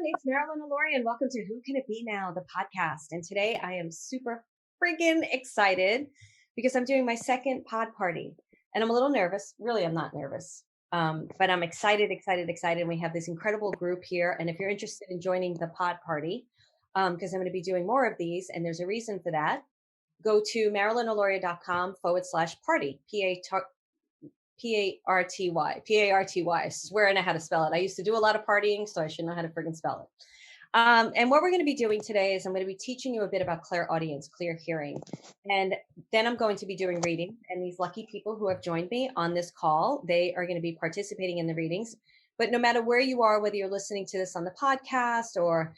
It's Marilyn, Alauria, and welcome to Who Can It Be Now, the podcast. And today I am super friggin' excited because I'm doing my second pod party. And I'm a little nervous. Really, I'm not nervous. But I'm excited. And we have this incredible group here. And if you're interested in joining the pod party, because I'm going to be doing more of these, and there's a reason for that, go to marilynalauria.com/party, P-A-R-T-Y. I swear I know how to spell it. I used to do a lot of partying, so I should know how to friggin' spell it. And what we're going to be doing today is I'm going to be teaching you a bit about clairaudience, clear hearing. And then I'm going to be doing reading. And these lucky people who have joined me on this call, they are going to be participating in the readings. But no matter where you are, whether you're listening to this on the podcast or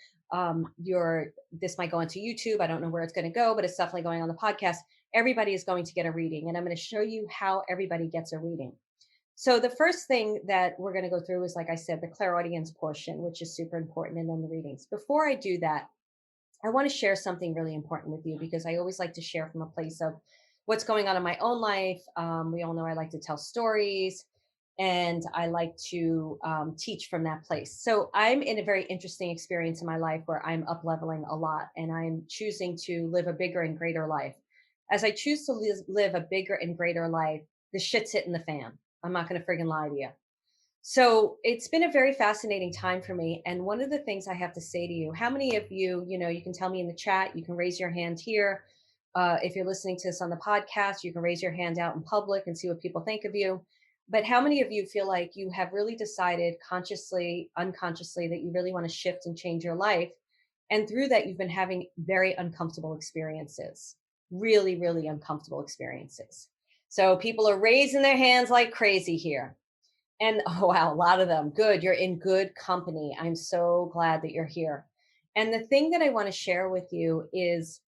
this might go onto YouTube. I don't know where it's going to go, but it's definitely going on the podcast. Everybody is going to get a reading, and I'm going to show you how everybody gets a reading. So the first thing that we're going to go through is, like I said, the clairaudience portion, which is super important, and then the readings. Before I do that, I want to share something really important with you because I always like to share from a place of what's going on in my own life. We all know I like to tell stories, and I like to teach from that place. So I'm in a very interesting experience in my life where I'm up leveling a lot, and I'm choosing to live a bigger and greater life. As I choose to live a bigger and greater life, the shit's hitting the fan. I'm not going to friggin' lie to you. So it's been a very fascinating time for me. And one of the things I have to say to you, how many of you, you can tell me in the chat, you can raise your hand here. If you're listening to this on the podcast, you can raise your hand out in public and see what people think of you. But how many of you feel like you have really decided consciously, unconsciously, that you really want to shift and change your life? And through that, you've been having very uncomfortable experiences, really, really uncomfortable experiences. So people are raising their hands like crazy here. And oh, wow, a lot of them. Good. You're in good company. I'm so glad that you're here. And the thing that I want to share with you is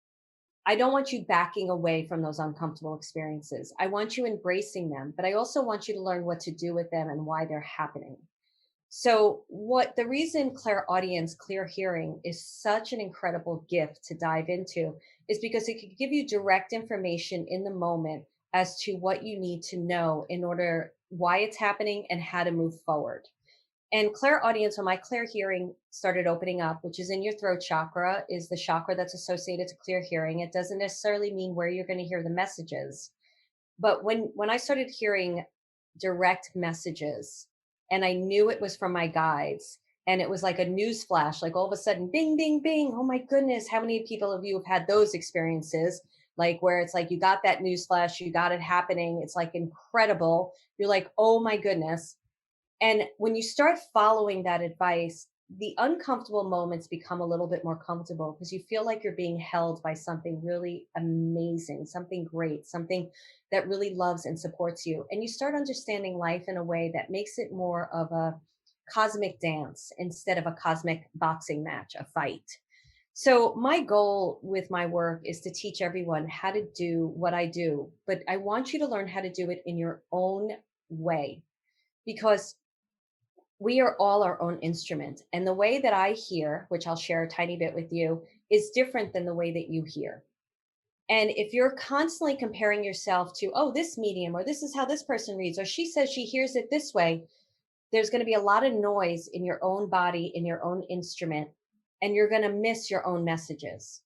I don't want you backing away from those uncomfortable experiences. I want you embracing them, but I also want you to learn what to do with them and why they're happening. So the reason clairaudience, clear hearing is such an incredible gift to dive into is because it could give you direct information in the moment as to what you need to know in order why it's happening and how to move forward. And clairaudience, when my clear hearing started opening up, which is in your throat chakra, is the chakra that's associated to clear hearing. It doesn't necessarily mean where you're going to hear the messages. But when I started hearing direct messages, and I knew it was from my guides, and it was like a news flash, like all of a sudden, bing, bing, bing. Oh my goodness. How many people of you have had those experiences? Like where it's like, you got that news flash, you got it happening. It's like incredible. You're like, oh my goodness. And when you start following that advice, the uncomfortable moments become a little bit more comfortable because you feel like you're being held by something really amazing, something great, something that really loves and supports you. And you start understanding life in a way that makes it more of a cosmic dance instead of a cosmic boxing match, a fight. So my goal with my work is to teach everyone how to do what I do, but I want you to learn how to do it in your own way because we are all our own instrument. And the way that I hear, which I'll share a tiny bit with you, is different than the way that you hear. And if you're constantly comparing yourself to, oh, this medium, or this is how this person reads, or she says she hears it this way, there's going to be a lot of noise in your own body, in your own instrument, and you're going to miss your own messages.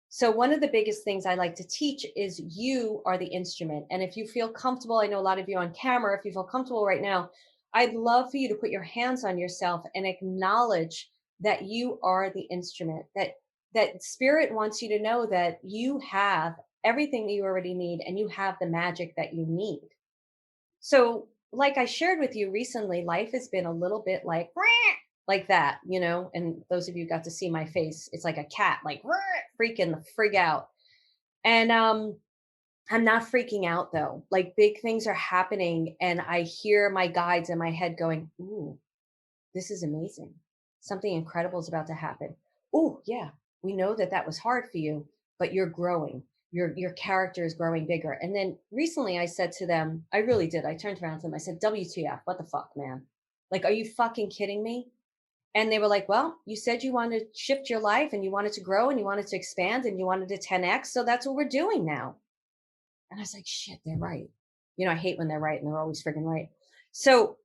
So one of the biggest things I like to teach is you are the instrument. And if you feel comfortable, I know a lot of you on camera, if you feel comfortable right now, I'd love for you to put your hands on yourself and acknowledge that you are the instrument, that spirit wants you to know that you have everything that you already need and you have the magic that you need. So like I shared with you recently, life has been a little bit like that, and those of you got to see my face. It's like a cat, like freaking the frig out. And I'm not freaking out though. Like big things are happening and I hear my guides in my head going, ooh, this is amazing. Something incredible is about to happen. Oh yeah, we know that was hard for you, but you're growing. Your character is growing bigger. And then recently I said to them, I really did. I turned around to them. I said, WTF, what the fuck, man? Like, are you fucking kidding me? And they were like, well, you said you wanted to shift your life and you wanted to grow and you wanted to expand and you wanted to 10X. So that's what we're doing now. And I was like, shit, they're right. I hate when they're right and they're always freaking right. So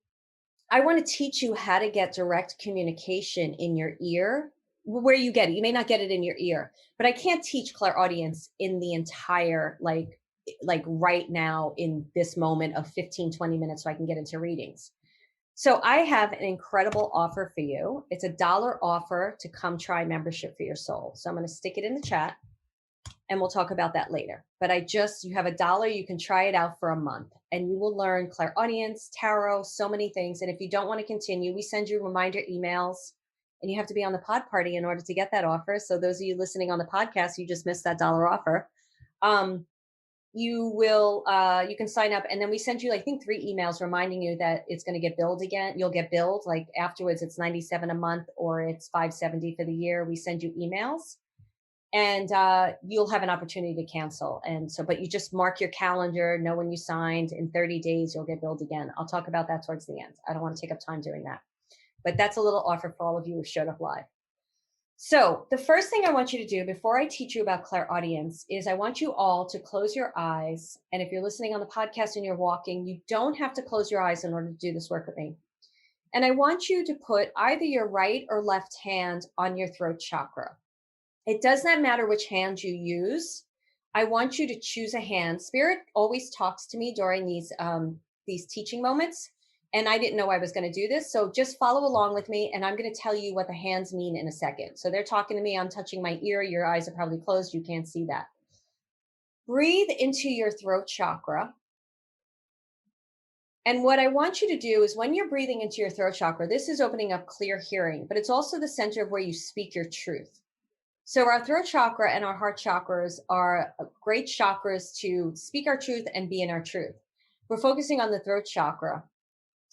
I want to teach you how to get direct communication in your ear, where you get it. You may not get it in your ear, but I can't teach clairaudience in the entire, like right now in this moment of 15, 20 minutes so I can get into readings. So I have an incredible offer for you. It's $1 offer to come try membership for your soul. So I'm going to stick it in the chat and we'll talk about that later. But you have $1, you can try it out for a month and you will learn clairaudience, tarot, so many things. And if you don't want to continue, we send you reminder emails and you have to be on the pod party in order to get that offer. So those of you listening on the podcast, you just missed that $1 offer. You can sign up and then we send you, I think, 3 emails reminding you that it's going to get billed again. You'll get billed like afterwards. It's $97 a month or it's $570 for the year. We send you emails and you'll have an opportunity to cancel. And so, but you just mark your calendar, know when you signed. In 30 days, you'll get billed again. I'll talk about that towards the end. I don't want to take up time doing that. But that's a little offer for all of you who showed up live. So the first thing I want you to do before I teach you about clairaudience is I want you all to close your eyes. And if you're listening on the podcast and you're walking, you don't have to close your eyes in order to do this work with me. And I want you to put either your right or left hand on your throat chakra. It does not matter which hand you use. I want you to choose a hand. Spirit always talks to me during these teaching moments. And I didn't know I was going to do this. So just follow along with me. And I'm going to tell you what the hands mean in a second. So they're talking to me. I'm touching my ear. Your eyes are probably closed. You can't see that. Breathe into your throat chakra. And what I want you to do is when you're breathing into your throat chakra, this is opening up clear hearing, but it's also the center of where you speak your truth. So our throat chakra and our heart chakras are great chakras to speak our truth and be in our truth. We're focusing on the throat chakra.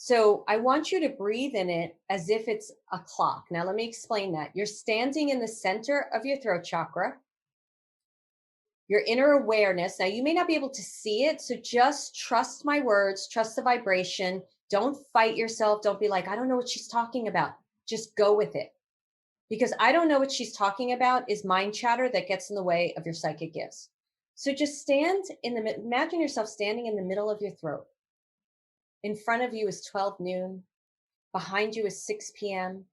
So I want you to breathe in it as if it's a clock. Now, let me explain that. You're standing in the center of your throat chakra, your inner awareness. Now, you may not be able to see it. So just trust my words, trust the vibration. Don't fight yourself. Don't be like, I don't know what she's talking about. Just go with it. Because I don't know what she's talking about is mind chatter that gets in the way of your psychic gifts. So just imagine yourself standing in the middle of your throat. In front of you is 12 noon. Behind you is 6 p.m.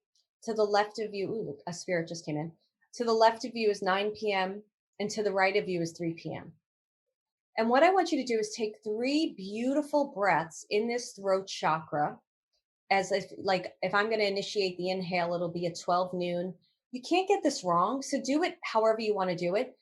To the left of you, a spirit just came in. To the left of you is 9 p.m. And to the right of you is 3 p.m. And what I want you to do is take 3 beautiful breaths in this throat chakra. If I'm going to initiate the inhale, it'll be at 12 noon. You can't get this wrong. So do it however you want to do it.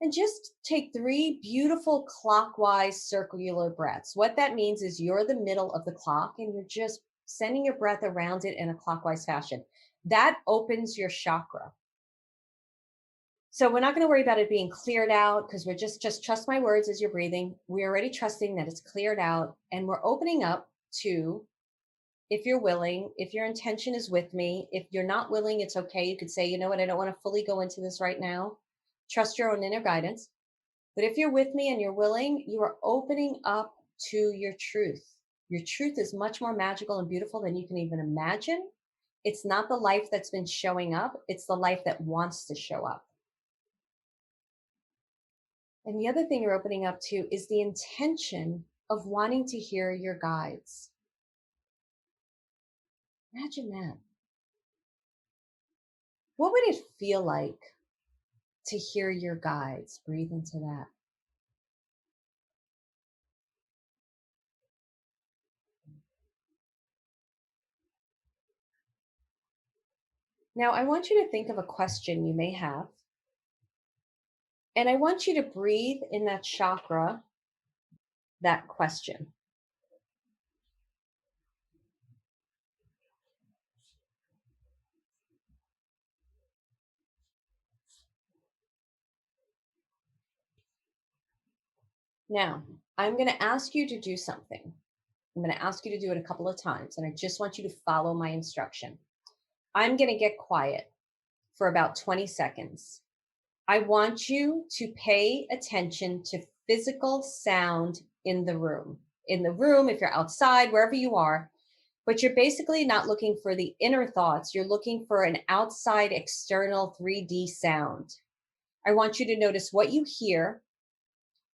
And just take 3 beautiful clockwise circular breaths. What that means is you're the middle of the clock and you're just sending your breath around it in a clockwise fashion. That opens your chakra. So we're not going to worry about it being cleared out because we're just trust my words as you're breathing. We're already trusting that it's cleared out and we're opening up to, if you're willing, if your intention is with me. If you're not willing, it's okay. You could say, you know what, I don't want to fully go into this right now. Trust your own inner guidance. But if you're with me and you're willing, you are opening up to your truth. Your truth is much more magical and beautiful than you can even imagine. It's not the life that's been showing up. It's the life that wants to show up. And the other thing you're opening up to is the intention of wanting to hear your guides. Imagine that. What would it feel like to hear your guides? Breathe into that. Now, I want you to think of a question you may have. And I want you to breathe in that chakra, that question. Now, I'm going to ask you to do something. I'm going to ask you to do it a couple of times, and I just want you to follow my instruction. I'm going to get quiet for about 20 seconds. I want you to pay attention to physical sound in the room. In the room, if you're outside, wherever you are, but you're basically not looking for the inner thoughts. You're looking for an outside, external 3D sound. I want you to notice what you hear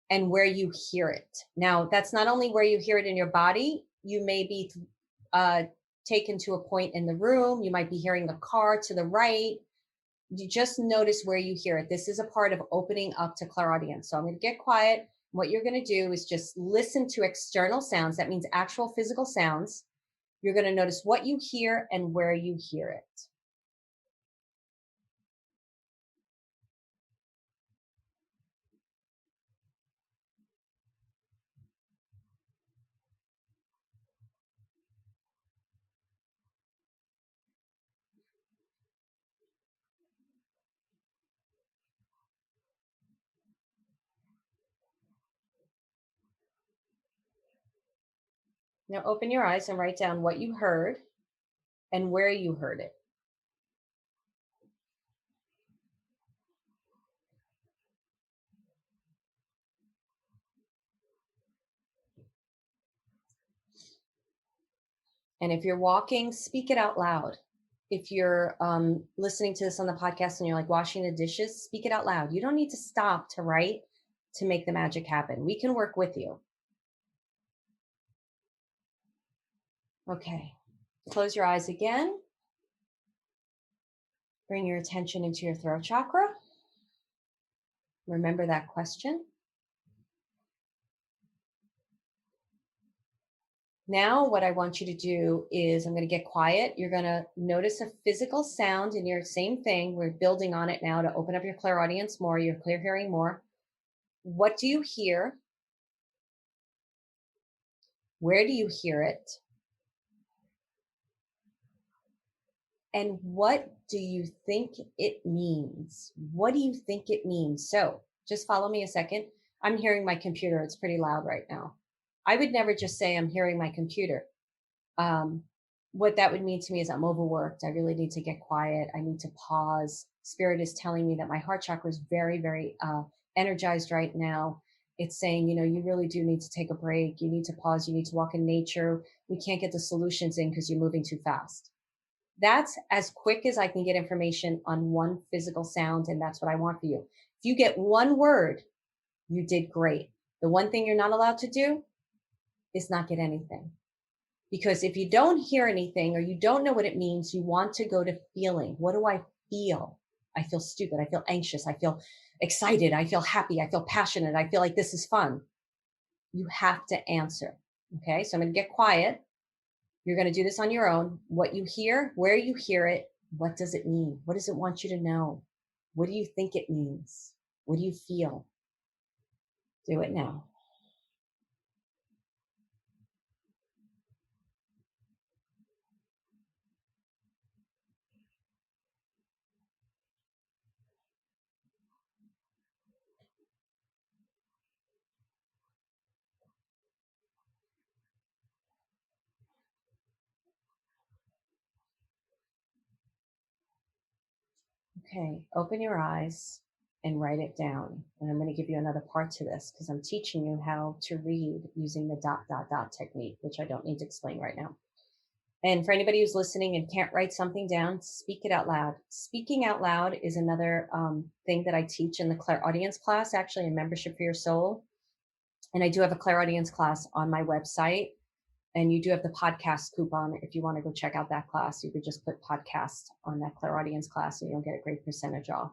and where you hear it. Now, that's not only where you hear it in your body. You may be taken to a point in the room. You might be hearing a car to the right. You just notice where you hear it. This is a part of opening up to clairaudience. So I'm going to get quiet. What you're going to do is just listen to external sounds. That means actual physical sounds. You're going to notice what you hear and where you hear it. Now open your eyes and write down what you heard and where you heard it. And if you're walking, speak it out loud. If you're listening to this on the podcast and you're like washing the dishes, speak it out loud. You don't need to stop to write to make the magic happen. We can work with you. Okay. Close your eyes again. Bring your attention into your throat chakra. Remember that question. Now, what I want you to do is I'm going to get quiet. You're going to notice a physical sound in your same thing. We're building on it now to open up your clairaudience more, your clear hearing more. What do you hear? Where do you hear it? And what do you think it means? What do you think it means? So just follow me a second. I'm hearing my computer. It's pretty loud right now. I would never just say I'm hearing my computer. What that would mean to me is I'm overworked. I really need to get quiet. I need to pause. Spirit is telling me that my heart chakra is very, very energized right now. It's saying, you know, you really do need to take a break. You need to pause. You need to walk in nature. We can't get the solutions in because you're moving too fast. That's as quick as I can get information on one physical sound. And that's what I want for you. If you get one word, you did great. The one thing you're not allowed to do is not get anything. Because if you don't hear anything or you don't know what it means, you want to go to feeling. What do I feel? I feel stupid. I feel anxious. I feel excited. I feel happy. I feel passionate. I feel like this is fun. You have to answer. Okay. So I'm going to get quiet. You're going to do this on your own. What you hear, where you hear it, what does it mean? What does it want you to know? What do you think it means? What do you feel? Do it now. Okay, open your eyes and write it down. And I'm going to give you another part to this because I'm teaching you how to read using the dot, dot, dot technique, which I don't need to explain right now. And for anybody who's listening and can't write something down, speak it out loud. Speaking out loud is another thing that I teach in the Clairaudience class, actually, a membership for your soul. And I do have a Clairaudience class on my website. And you do have the podcast coupon. If you want to go check out that class, you could just put podcast on that Clairaudience class and you'll get a great percentage off.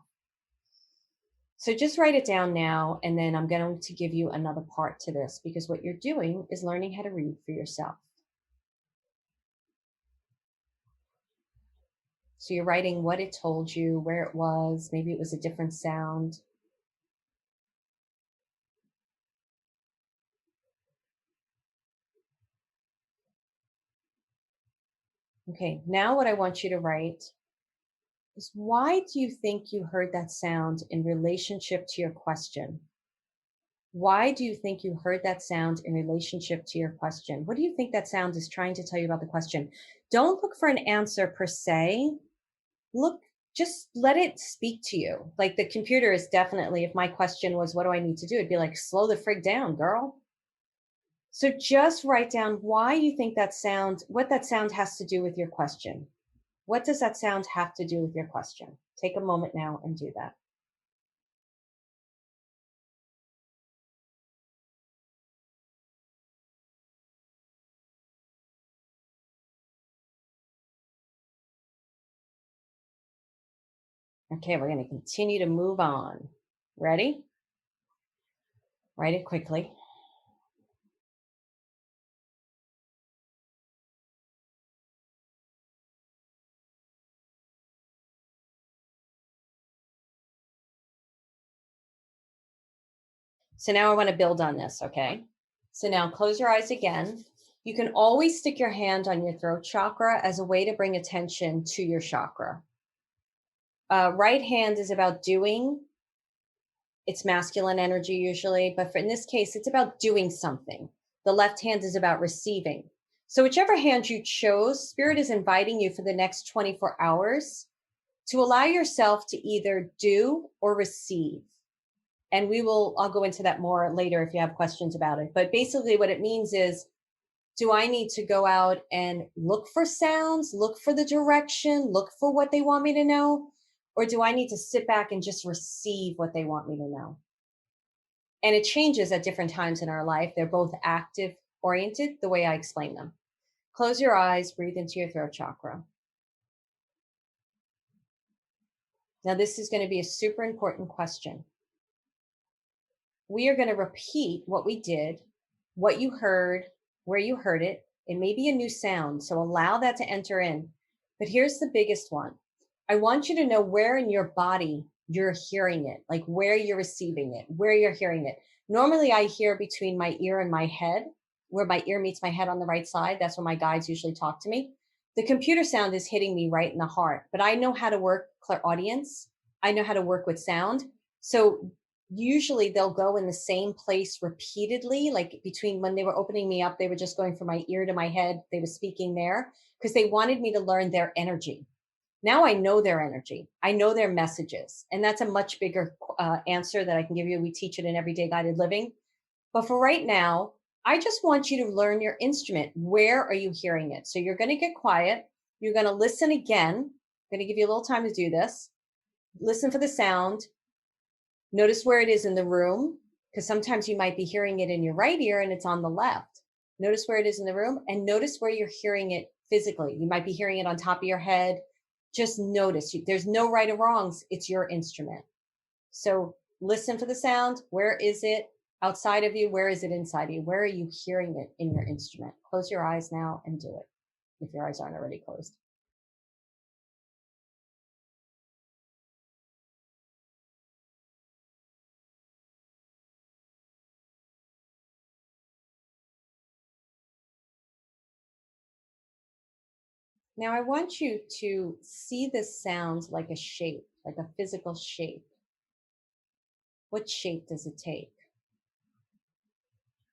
So just write it down now. And then I'm going to give you another part to this because what you're doing is learning how to read for yourself. So you're writing what it told you, where it was, maybe it was a different sound. Okay, now what I want you to write is why do you think you heard that sound in relationship to your question? Why do you think you heard that sound in relationship to your question? What do you think that sound is trying to tell you about the question? Don't look for an answer per se. Look, just let it speak to you. Like the computer is definitely, if my question was, what do I need to do? It'd be like, slow the frig down, girl. So just write down why you think that sound, what that sound has to do with your question. What does that sound have to do with your question? Take a moment now and do that. Okay, we're going to continue to move on. Ready? Write it quickly. So now I want to build on this, okay? So now close your eyes again. You can always stick your hand on your throat chakra as a way to bring attention to your chakra. Right hand is about doing, it's masculine energy usually, but in this case, it's about doing something. The left hand is about receiving. So, whichever hand you chose, Spirit is inviting you for the next 24 hours to allow yourself to either do or receive. And I'll go into that more later if you have questions about it. But basically, what it means is, do I need to go out and look for sounds, look for the direction, look for what they want me to know? Or do I need to sit back and just receive what they want me to know? And it changes at different times in our life. They're both active oriented, the way I explain them. Close your eyes, breathe into your throat chakra. Now, this is going to be a super important question. We are going to repeat what we did, what you heard, where you heard it. It may be a new sound, so allow that to enter in. But here's the biggest one. I want you to know where in your body you're hearing it, like where you're receiving it, where you're hearing it. Normally, I hear between my ear and my head, where my ear meets my head on the right side. That's where my guides usually talk to me. The computer sound is hitting me right in the heart, but I know how to work clairaudience. I know how to work with sound. So usually they'll go in the same place repeatedly, like between when they were opening me up, they were just going from my ear to my head. They were speaking there because they wanted me to learn their energy. Now I know their energy. I know their messages. And that's a much bigger answer that I can give you. We teach it in Everyday Guided Living. But for right now, I just want you to learn your instrument. Where are you hearing it? So you're going to get quiet. You're going to listen again. I'm going to give you a little time to do this. Listen for the sound. Notice where it is in the room, because sometimes you might be hearing it in your right ear and it's on the left. Notice where it is in the room and notice where you're hearing it physically. You might be hearing it on top of your head. Just notice. There's no right or wrongs. It's your instrument. So listen for the sound. Where is it outside of you? Where is it inside of you? Where are you hearing it in your instrument? Close your eyes now and do it if your eyes aren't already closed. Now I want you to see this sound like a shape, like a physical shape. What shape does it take?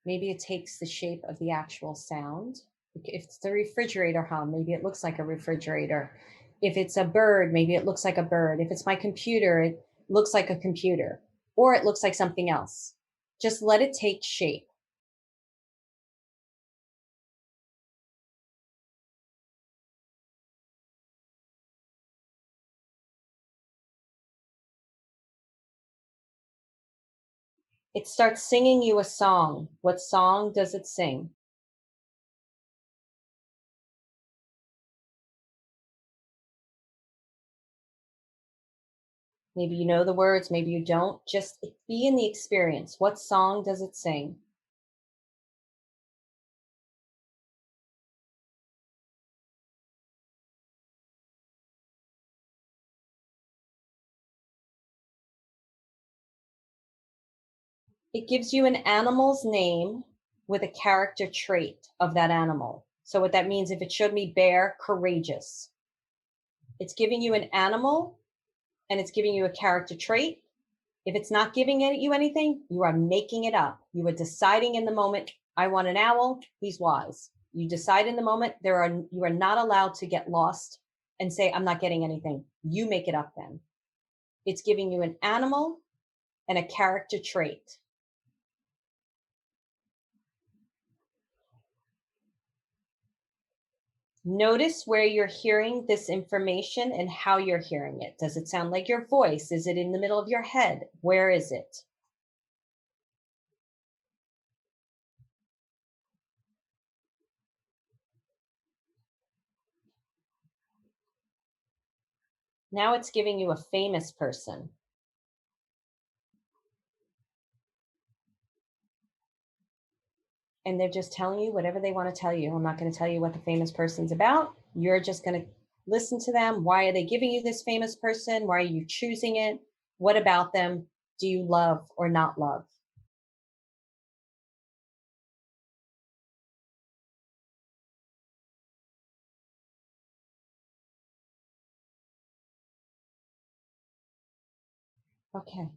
Maybe it takes the shape of the actual sound. If it's the refrigerator hum, maybe it looks like a refrigerator. If it's a bird, maybe it looks like a bird. If it's my computer, it looks like a computer, or it looks like something else. Just let it take shape. It starts singing you a song. What song does it sing? Maybe you know the words, maybe you don't. Just be in the experience. What song does it sing? It gives you an animal's name with a character trait of that animal. So what that means, if it showed me bear, courageous. It's giving you an animal and it's giving you a character trait. If it's not giving you anything, you are making it up. You are deciding in the moment, I want an owl, he's wise. You decide in the moment, you are not allowed to get lost and say, I'm not getting anything. You make it up then. It's giving you an animal and a character trait. Notice where you're hearing this information and how you're hearing it. Does it sound like your voice? Is it in the middle of your head? Where is it? Now it's giving you a famous person. And they're just telling you whatever they want to tell you. I'm not going to tell you what the famous person's about. You're just going to listen to them. Why are they giving you this famous person? Why are you choosing it? What about them do you love or not love? Okay.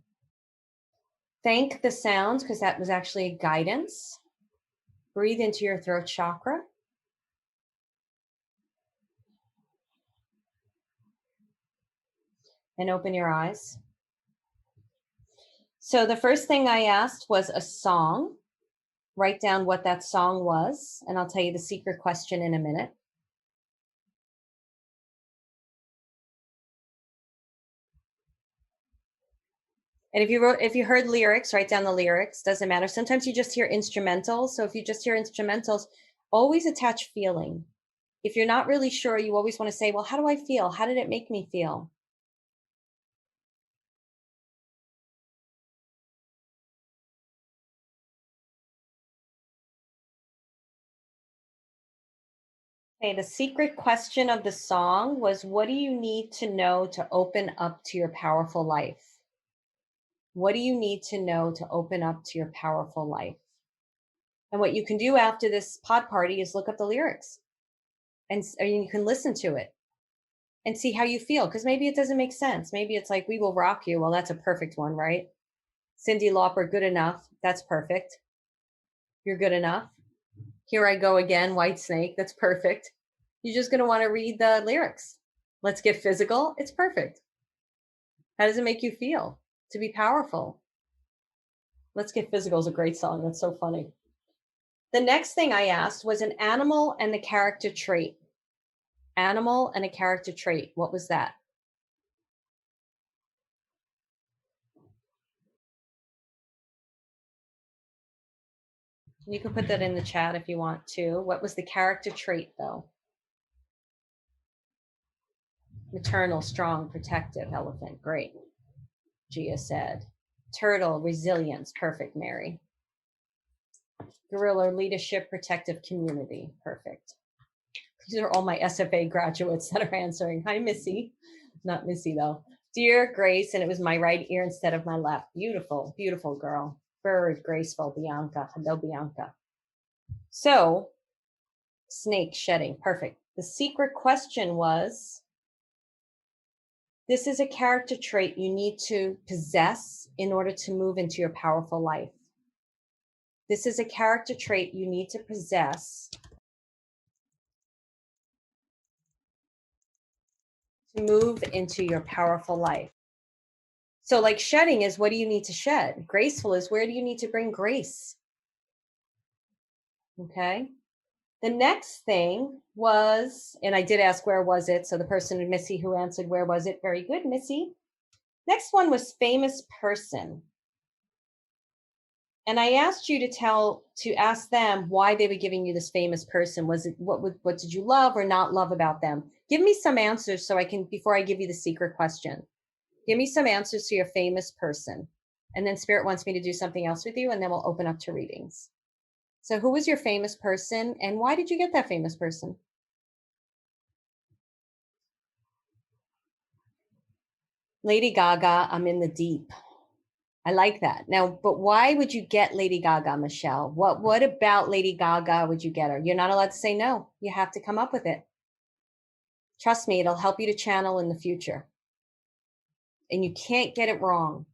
Thank the sounds because that was actually guidance. Breathe into your throat chakra and open your eyes. So the first thing I asked was a song. Write down what that song was, and I'll tell you the secret question in a minute. And if you heard lyrics, write down the lyrics. Doesn't matter. Sometimes you just hear instrumentals. So if you just hear instrumentals, always attach feeling. If you're not really sure, you always want to say, well, how do I feel? How did it make me feel? Okay, the secret question of the song was, what do you need to know to open up to your powerful life? What do you need to know to open up to your powerful life? And what you can do after this pod party is look up the lyrics and you can listen to it and see how you feel. Because maybe it doesn't make sense. Maybe it's like, we will rock you. Well, that's a perfect one, right? Cyndi Lauper, good enough. That's perfect. You're good enough. Here I go again, White Snake. That's perfect. You're just going to want to read the lyrics. Let's get physical. It's perfect. How does it make you feel to be powerful? Let's Get Physical is a great song. That's so funny. The next thing I asked was an animal and the character trait. Animal and a character trait. What was that? You can put that in the chat if you want to. What was the character trait, though? Maternal, strong, protective, elephant. Great. Gia said. Turtle, resilience. Perfect, Mary. Gorilla, leadership, protective community. Perfect. These are all my SFA graduates that are answering. Hi, Missy. Not Missy, though. Dear Grace, and it was my right ear instead of my left. Beautiful, beautiful girl. Bird, graceful, Bianca. Hello, Bianca. So, snake, shedding. Perfect. The secret question was, this is a character trait you need to possess in order to move into your powerful life. This is a character trait you need to possess to move into your powerful life. So, like shedding is, what do you need to shed? Graceful is, where do you need to bring grace? Okay. The next thing was, and I did ask, where was it? So the person, Missy, who answered, where was it? Very good, Missy. Next one was famous person. And I asked you to ask them why they were giving you this famous person. Was it, what did you love or not love about them? Give me some answers so I can, before I give you the secret question, give me some answers to your famous person. And then Spirit wants me to do something else with you, and then we'll open up to readings. So who was your famous person and why did you get that famous person? Lady Gaga, I'm in the deep. I like that. Now, but why would you get Lady Gaga, Michelle? What about Lady Gaga would you get her? You're not allowed to say no. You have to come up with it. Trust me, it'll help you to channel in the future. And you can't get it wrong.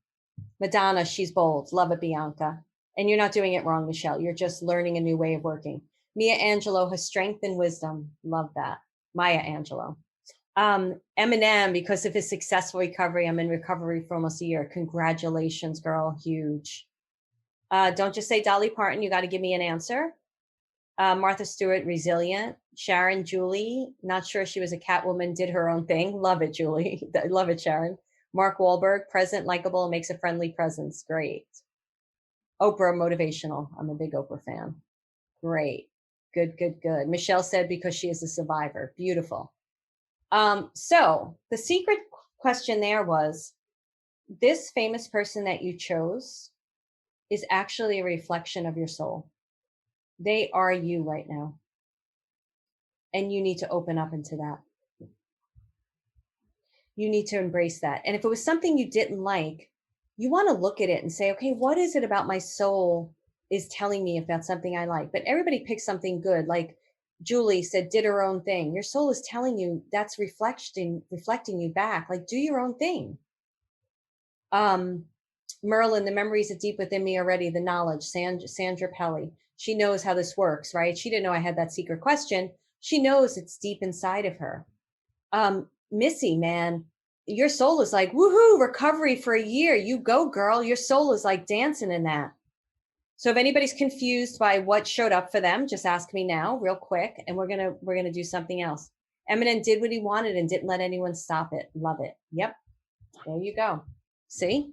Madonna, she's bold. Love it, Bianca. And you're not doing it wrong, Michelle. You're just learning a new way of working. Mia Angelou has strength and wisdom. Love that. Maya Angelou. Eminem, because of his successful recovery. I'm in recovery for almost a year. Congratulations, girl. Huge. Don't just say Dolly Parton. You got to give me an answer. Martha Stewart, resilient. Sharon, Julie, not sure she was a Catwoman, did her own thing. Love it, Julie. Love it, Sharon. Mark Wahlberg, present, likable, makes a friendly presence. Great. Oprah, motivational. I'm a big Oprah fan. Great. Good, good, good. Michelle said because she is a survivor. Beautiful. So the secret question there was, this famous person that you chose is actually a reflection of your soul. They are you right now. And you need to open up into that. You need to embrace that. And if it was something you didn't like, you want to look at it and say, okay, what is it about my soul is telling me about something I like? But everybody picks something good. Like Julie said, did her own thing. Your soul is telling you that's reflecting you back. Like, do your own thing. Marilyn, the memories are deep within me already, the knowledge. Sandra Pelly, she knows how this works, right? She didn't know I had that secret question. She knows it's deep inside of her. Missy, man, your soul is like, woohoo, recovery for a year. You go, girl. Your soul is like dancing in that. So if anybody's confused by what showed up for them, just ask me now real quick, and we're gonna do something else. Eminem did what he wanted and didn't let anyone stop it. Love it. Yep. There you go. See?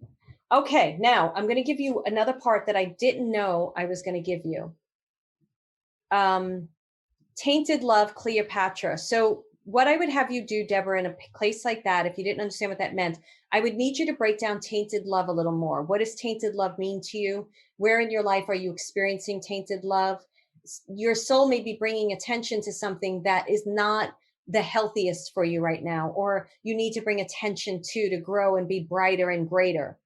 Okay, now I'm gonna give you another part that I didn't know I was gonna give you. Tainted love, Cleopatra. So what I would have you do, Deborah, in a place like that, if you didn't understand what that meant, I would need you to break down tainted love a little more. What does tainted love mean to you? Where in your life are you experiencing tainted love? Your soul may be bringing attention to something that is not the healthiest for you right now, or you need to bring attention to grow and be brighter and greater.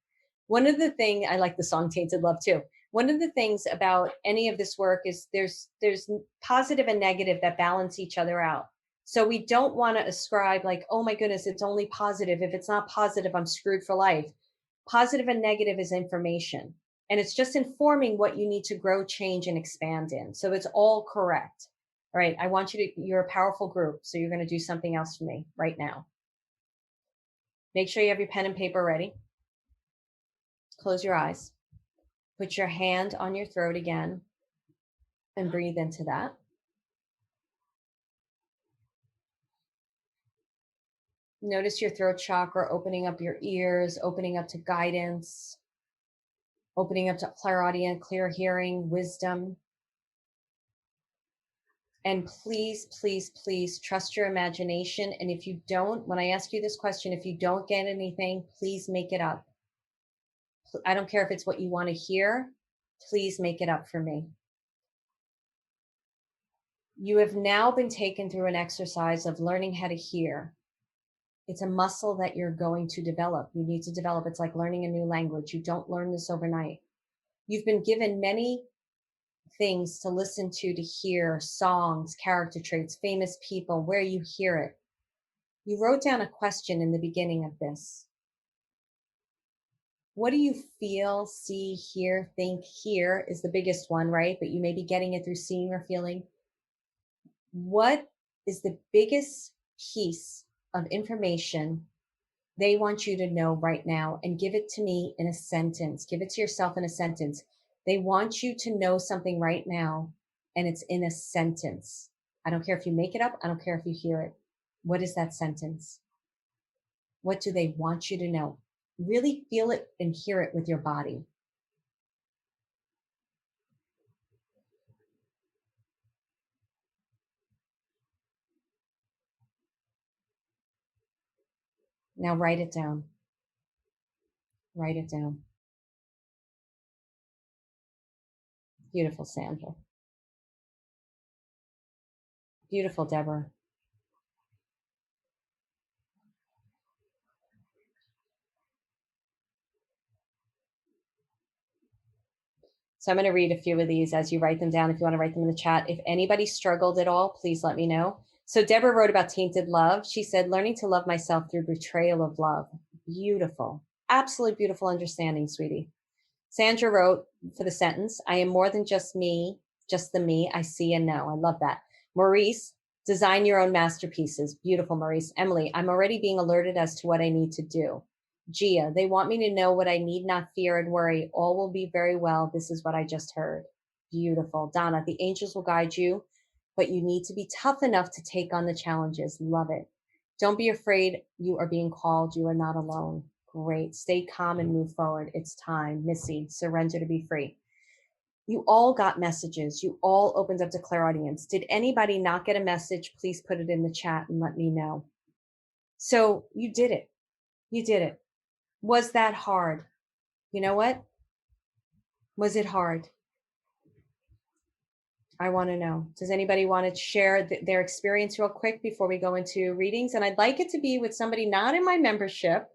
One of the things, I like the song Tainted Love too. One of the things about any of this work is there's positive and negative that balance each other out. So we don't want to ascribe like, oh my goodness, it's only positive. If it's not positive, I'm screwed for life. Positive and negative is information. And it's just informing what you need to grow, change, and expand in. So it's all correct. All right. I want you to, you're a powerful group. So you're going to do something else for me right now. Make sure you have your pen and paper ready. Close your eyes. Put your hand on your throat again and breathe into that. Notice your throat chakra opening up your ears, opening up to guidance, opening up to clairaudience, clear hearing, wisdom. And please, please, please trust your imagination. And if you don't, when I ask you this question, if you don't get anything, please make it up. I don't care if it's what you want to hear. Please make it up for me. You have now been taken through an exercise of learning how to hear. It's a muscle that you're going to develop. You need to develop. It's like learning a new language. You don't learn this overnight. You've been given many things to listen to hear, songs, character traits, famous people, where you hear it. You wrote down a question in the beginning of this. What do you feel, see, hear, think? Hear is the biggest one, right? But you may be getting it through seeing or feeling. What is the biggest piece of information they want you to know right now? And give it to me in a sentence. Give it to yourself in a sentence. They want you to know something right now, and it's in a sentence. I don't care if you make it up. I don't care if you hear it. What is that sentence? What do they want you to know? Really feel it and hear it with your body. Now write it down. Write it down. Beautiful, Sandra. Beautiful, Deborah. So I'm going to read a few of these as you write them down. If you want to write them in the chat. If anybody struggled at all, please let me know. So Deborah wrote about tainted love. She said, learning to love myself through betrayal of love. Beautiful. Absolutely beautiful understanding, sweetie. Sandra wrote for the sentence, I am more than just me, just the me I see and know. I love that. Maurice, design your own masterpieces. Beautiful, Maurice. Emily, I'm already being alerted as to what I need to do. Gia, they want me to know what I need not fear and worry. All will be very well. This is what I just heard. Beautiful. Donna, the angels will guide you, but you need to be tough enough to take on the challenges. Love it. Don't be afraid. You are being called. You are not alone. Great. Stay calm and move forward. It's time. Missy, surrender to be free. You all got messages. You all opened up to clairaudience. Did anybody not get a message? Please put it in the chat and let me know. So you did it. You did it. Was that hard? You know what? Was it hard? I want to know. Does anybody want to share their experience real quick before we go into readings? And I'd like it to be with somebody not in my membership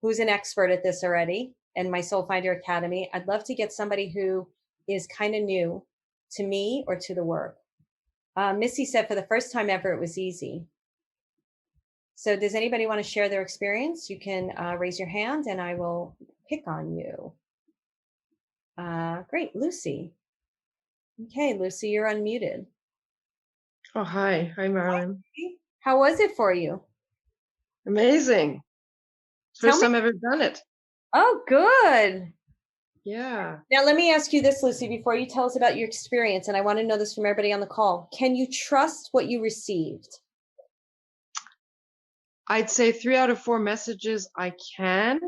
who's an expert at this already and my Soul Finder Academy. I'd love to get somebody who is kind of new to me or to the work. Missy said for the first time ever, it was easy. So does anybody want to share their experience? You can raise your hand and I will pick on you. Great, Lucy. Okay, Lucy, you're unmuted. Oh, hi. Hi, Marilyn. How was it for you? Amazing. First time I've ever done it. Oh, good. Yeah. Now, let me ask you this, Lucy, before you tell us about your experience, and I want to know this from everybody on the call. Can you trust what you received? I'd say 3 out of 4 messages I can,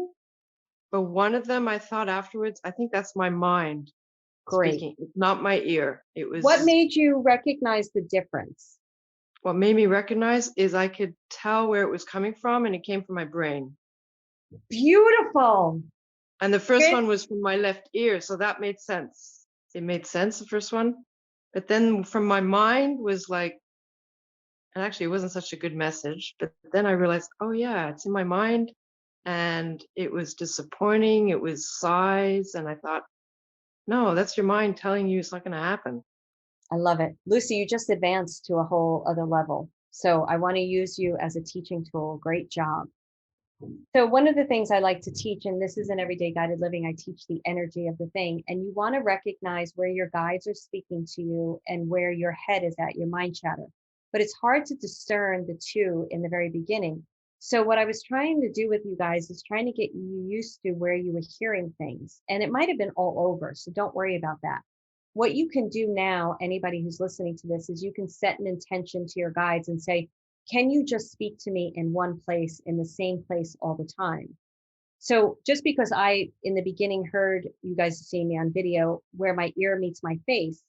but one of them I thought afterwards, I think that's my mind speaking. It's not my ear. It was. What made you recognize the difference? What made me recognize is I could tell where it was coming from, and it came from my brain. Beautiful. And the first one was from my left ear, so that made sense. It made sense, the first one. But then from my mind was like, and actually it wasn't such a good message, but then I realized, oh yeah, it's in my mind, and it was disappointing. It was sighs, and I thought, no, that's your mind telling you it's not going to happen. I love it. Lucy, you just advanced to a whole other level. So I want to use you as a teaching tool. Great job. So one of the things I like to teach, and this is an everyday guided living, I teach the energy of the thing. And you want to recognize where your guides are speaking to you and where your head is at, your mind chatter. But it's hard to discern the two in the very beginning. So what I was trying to do with you guys is trying to get you used to where you were hearing things. And it might have been all over, so don't worry about that. What you can do now, anybody who's listening to this, is you can set an intention to your guides and say, can you just speak to me in one place, in the same place all the time? So just because I, in the beginning, heard you guys seeing me on video where my ear meets my face,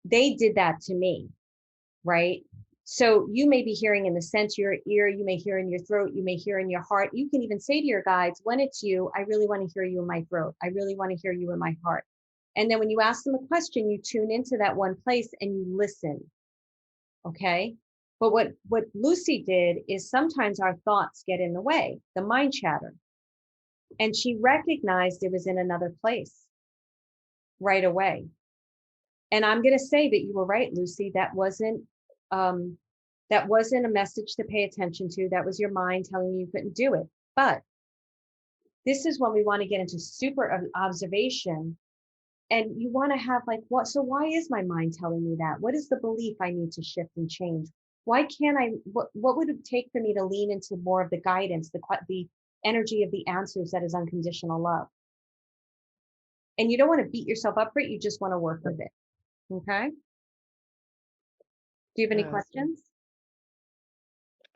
they did that to me, right? So you may be hearing in the center of your ear, you may hear in your throat, you may hear in your heart. You can even say to your guides, when it's you, I really want to hear you in my throat. I really want to hear you in my heart. And then when you ask them a question, you tune into that one place and you listen. Okay. But what Lucy did is sometimes our thoughts get in the way, the mind chatter. And she recognized it was in another place right away. And I'm going to say that you were right, Lucy. That wasn't a message to pay attention to. That was your mind telling you you couldn't do it. But this is when we want to get into super observation. And you want to have like, what? So why is my mind telling me that? What is the belief I need to shift and change? Why can't I, what would it take for me to lean into more of the guidance, the energy of the answers that is unconditional love? And you don't want to beat yourself up for it. You just want to work with it. Okay. Do you have any questions?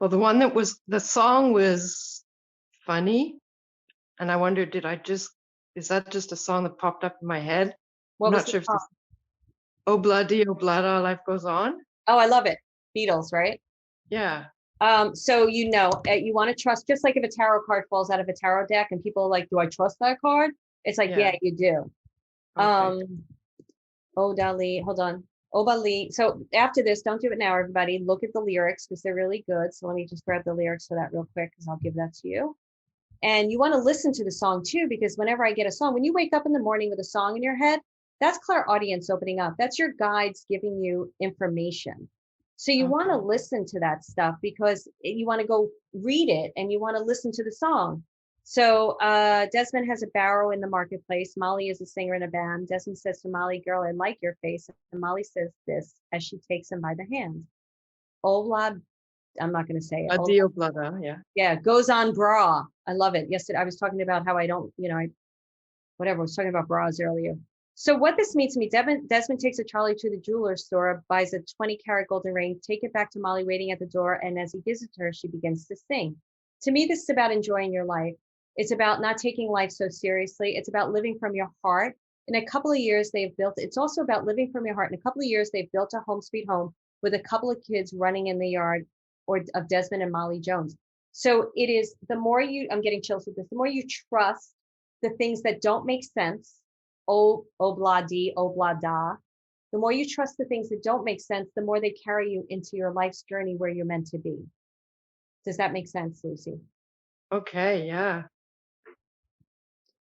Well, the song was funny. And I wondered, is that just a song that popped up in my head? What I'm was not the sure if song? it's Oh Bloody, Oh Bloody, Life Goes On. Oh, I love it. Beatles, right? Yeah. So you want to trust, just like if a tarot card falls out of a tarot deck and people are like, do I trust that card? It's like, yeah, you do. Okay. Oh, Dali, hold on. Oh, Bali. So after this, don't do it now, everybody. Look at the lyrics because they're really good. So let me just grab the lyrics for that real quick because I'll give that to you. And you want to listen to the song too, because whenever I get a song, when you wake up in the morning with a song in your head, that's clairaudience opening up. That's your guides giving you information. So you want to listen to that stuff because you want to go read it and you want to listen to the song. So Desmond has a barrow in the marketplace. Molly is a singer in a band. Desmond says to Molly, girl, I like your face. And Molly says this as she takes him by the hand. Ola, I'm not going to say it. Bloody, oh Bloody, yeah. Yeah, goes on bra. I love it. Yesterday I was talking about how I don't, I was talking about bras earlier. So what this means to me, Desmond takes a Charlie to the jeweler's store, buys a 20-karat golden ring, take it back to Molly waiting at the door, and as he gives it to her, she begins to sing. To me, this is about enjoying your life. It's about not taking life so seriously. It's about living from your heart. In a couple of years, it's also about living from your heart. In a couple of years, they've built a home sweet home with a couple of kids running in the yard of Desmond and Molly Jones. So it is, the more you, I'm getting chills with this, the more you trust the things that don't make sense, oh blah dee, oh blah da, the more you trust the things that don't make sense, the more they carry you into your life's journey where you're meant to be. Does that make sense, Lucy? Okay, yeah,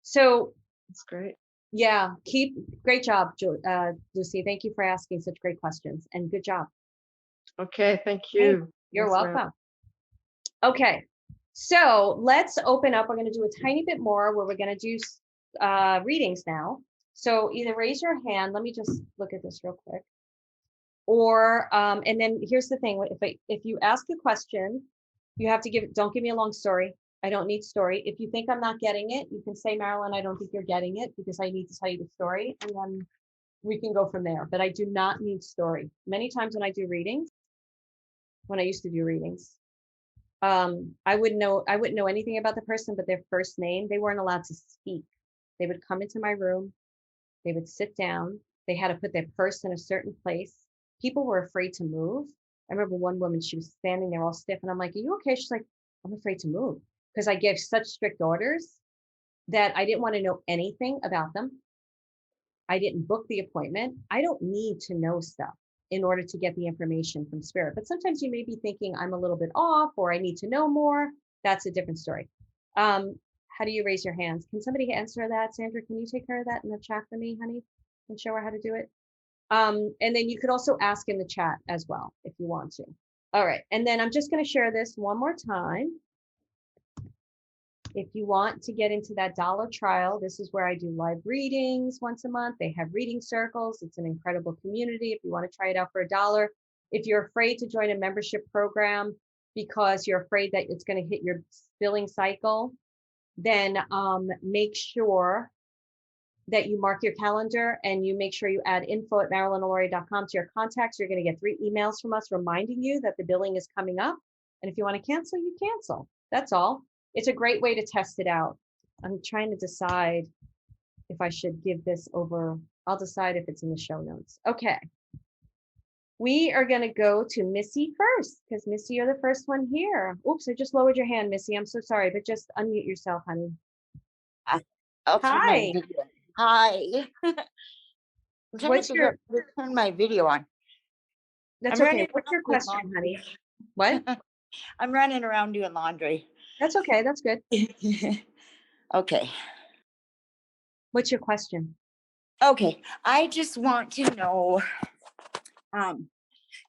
So that's great. yeah, great job, Lucy. Thank you for asking such great questions, and good job. Okay, thank Hey, you. you're Thanks, Marilyn. welcome. Okay, so let's open up. We're going to do a tiny bit more where we're going to do readings now. So either raise your hand. Let me just look at this real quick. Or, and then here's the thing. If you ask a question, you have to don't give me a long story. I don't need story. If you think I'm not getting it, you can say, Marilyn, I don't think you're getting it because I need to tell you the story. And then we can go from there. But I do not need story. Many times when I do readings, when I used to do readings, I wouldn't know anything about the person, but their first name, they weren't allowed to speak. They would come into my room, they would sit down, they had to put their purse in a certain place. People were afraid to move. I remember one woman, she was standing there all stiff, and I'm like, are you okay? She's like, I'm afraid to move. Because I gave such strict orders that I didn't want to know anything about them. I didn't book the appointment. I don't need to know stuff in order to get the information from spirit. But sometimes you may be thinking I'm a little bit off or I need to know more. That's a different story. How do you raise your hands? Can somebody answer that? Sandra, can you take care of that in the chat for me, honey? And show her how to do it. And then you could also ask in the chat as well if you want to. All right. And then I'm just going to share this one more time. If you want to get into that dollar trial, this is where I do live readings once a month. They have reading circles. It's an incredible community. If you want to try it out for $1, if you're afraid to join a membership program because you're afraid that it's going to hit your billing cycle, then make sure that you mark your calendar and you make sure you add info@marilynalauria.com to your contacts. You're going to get 3 emails from us reminding you that the billing is coming up. And if you want to cancel, you cancel. That's all. It's a great way to test it out. I'm trying to decide if I should give this over. I'll decide if it's in the show notes. Okay. We are going to go to Missy first because Missy, you're the first one here. Oops, I just lowered your hand, Missy. I'm so sorry, but just unmute yourself, honey. I'll turn my Hi. video. Hi. I'm trying to figure out how to turn my video on. That's okay. What's your question, honey? What? I'm running around doing laundry. That's okay. That's good. Okay. What's your question? Okay. I just want to know,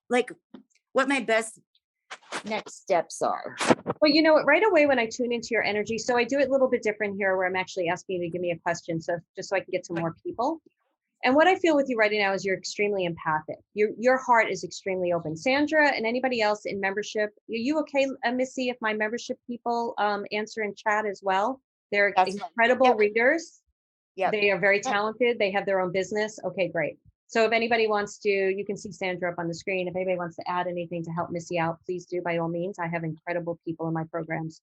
like, what my best next steps are. Well, you know what, right away when I tune into your energy, so I do it a little bit different here where I'm actually asking you to give me a question, so just so I can get to more people. And what I feel with you right now is you're extremely empathic. Your heart is extremely open. Sandra and anybody else in membership, are you okay, Missy, if my membership people answer in chat as well? They're incredible readers. Yeah. They are very talented. They have their own business. Okay, great. So if anybody wants to, you can see Sandra up on the screen. If anybody wants to add anything to help Missy out, please do by all means. I have incredible people in my programs.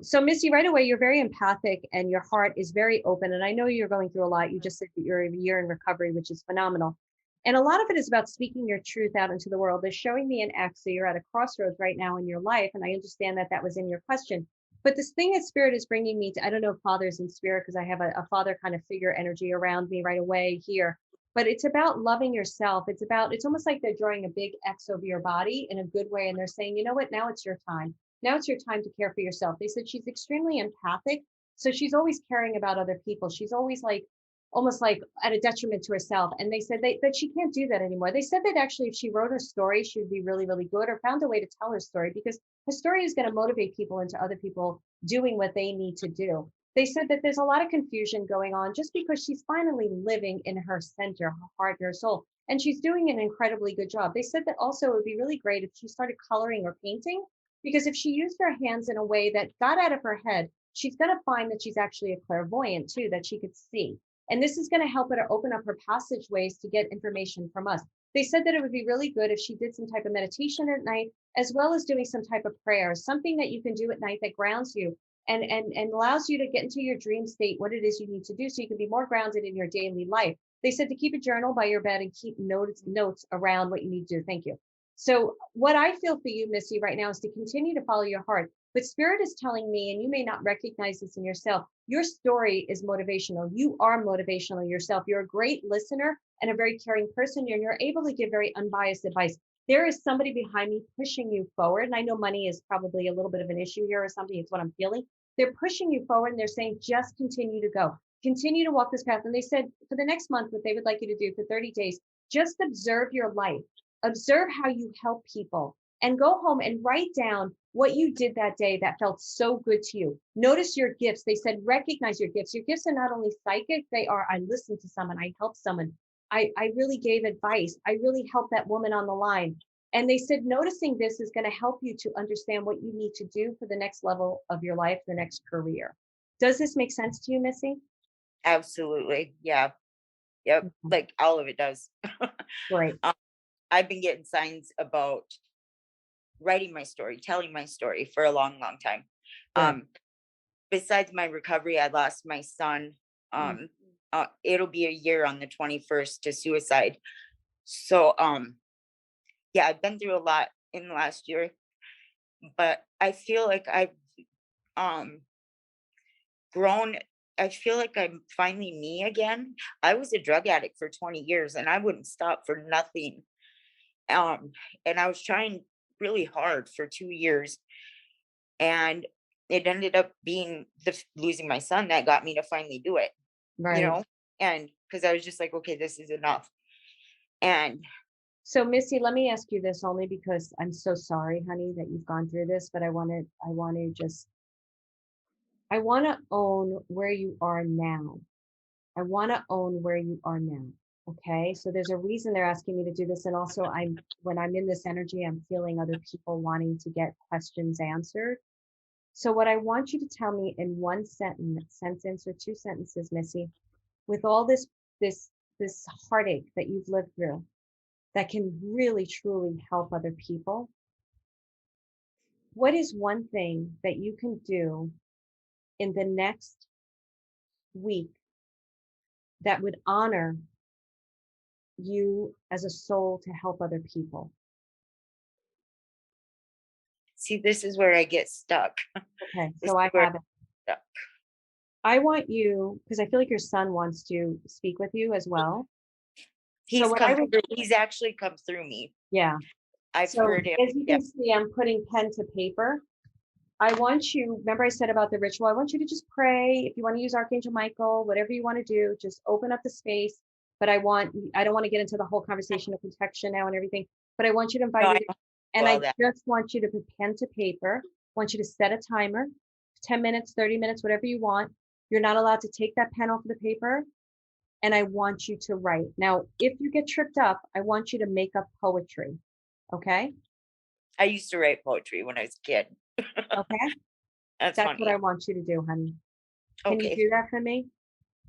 So Missy, right away, you're very empathic and your heart is very open. And I know you're going through a lot. You just said that you're a year in recovery, which is phenomenal. And a lot of it is about speaking your truth out into the world. They're showing me an X, so you're at a crossroads right now in your life. And I understand that that was in your question. But this thing that spirit is bringing me to, I don't know if father's in spirit because I have a father kind of figure energy around me right away here. But it's about loving yourself. It's almost like they're drawing a big X over your body in a good way. And they're saying, you know what, now it's your time. Now it's your time to care for yourself. They said she's extremely empathic. So she's always caring about other people. She's always like, almost like at a detriment to herself. And they said that she can't do that anymore. They said that actually if she wrote her story, she would be really, really good or found a way to tell her story because her story is going to motivate people into other people doing what they need to do. They said that there's a lot of confusion going on just because she's finally living in her center, her heart, and her soul. And she's doing an incredibly good job. They said that also it would be really great if she started coloring or painting, because if she used her hands in a way that got out of her head, she's going to find that she's actually a clairvoyant too, that she could see. And this is going to help her to open up her passageways to get information from us. They said that it would be really good if she did some type of meditation at night, as well as doing some type of prayer, something that you can do at night that grounds you and allows you to get into your dream state, what it is you need to do so you can be more grounded in your daily life. They said to keep a journal by your bed and keep notes around what you need to do. Thank you. So what I feel for you, Missy, right now is to continue to follow your heart. But Spirit is telling me, and you may not recognize this in yourself, your story is motivational. You are motivational yourself. You're a great listener and a very caring person, and you're able to give very unbiased advice. There is somebody behind me pushing you forward. And I know money is probably a little bit of an issue here or something. It's what I'm feeling. They're pushing you forward and they're saying, just continue to go. Continue to walk this path. And they said for the next month, what they would like you to do for 30 days, just observe your life. Observe how you help people and go home and write down what you did that day that felt so good to you. Notice your gifts. They said, recognize your gifts. Your gifts are not only psychic, they are, I listened to someone, I helped someone. I really gave advice. I really helped that woman on the line. And they said, noticing this is going to help you to understand what you need to do for the next level of your life, the next career. Does this make sense to you, Missy? Absolutely. Yeah. Yep. Like all of it does. Great. I've been getting signs about writing my story, telling my story for a long, long time. Good. Besides my recovery, I lost my son. It'll be a year on the 21st to suicide. So, yeah, I've been through a lot in the last year, but I feel like I've grown. I feel like I'm finally me again. I was a drug addict for 20 years and I wouldn't stop for nothing. And I was trying really hard for 2 years, and it ended up being losing my son that got me to finally do it. Right. You know, and because I was just like, okay, this is enough. And so, Missy, let me ask you this only because I'm so sorry, honey, that you've gone through this, but I want to own where you are now. I want to own where you are now. Okay. So there's a reason they're asking me to do this. And also when I'm in this energy, I'm feeling other people wanting to get questions answered. So what I want you to tell me in one sentence or 2 sentences, Missy, with all this heartache that you've lived through that can really, truly help other people, what is one thing that you can do in the next week that would honor you as a soul to help other people? see, this is where I get stuck. Okay, This so is I where have it. stuck. I want you, because I feel like your son wants to speak with you as well. He's what I would, he's actually come through me. yeah. I've So heard him. as you can see, I'm putting pen to paper. I want you, remember I said about the ritual, I want you to just pray. If you want to use Archangel Michael, whatever you want to do, just open up the space. But I don't want to get into the whole conversation of protection now and everything, but I want you to invite No, you I to, don't and do all I that. just want you to put pen to paper. I want you to set a timer, 10 minutes, 30 minutes, whatever you want. You're not allowed to take that pen off the paper. And I want you to write. Now, if you get tripped up, I want you to make up poetry. Okay? I used to write poetry when I was a kid. Okay? That's That's funny. what I want you to do, honey. Can you Okay. do that for me?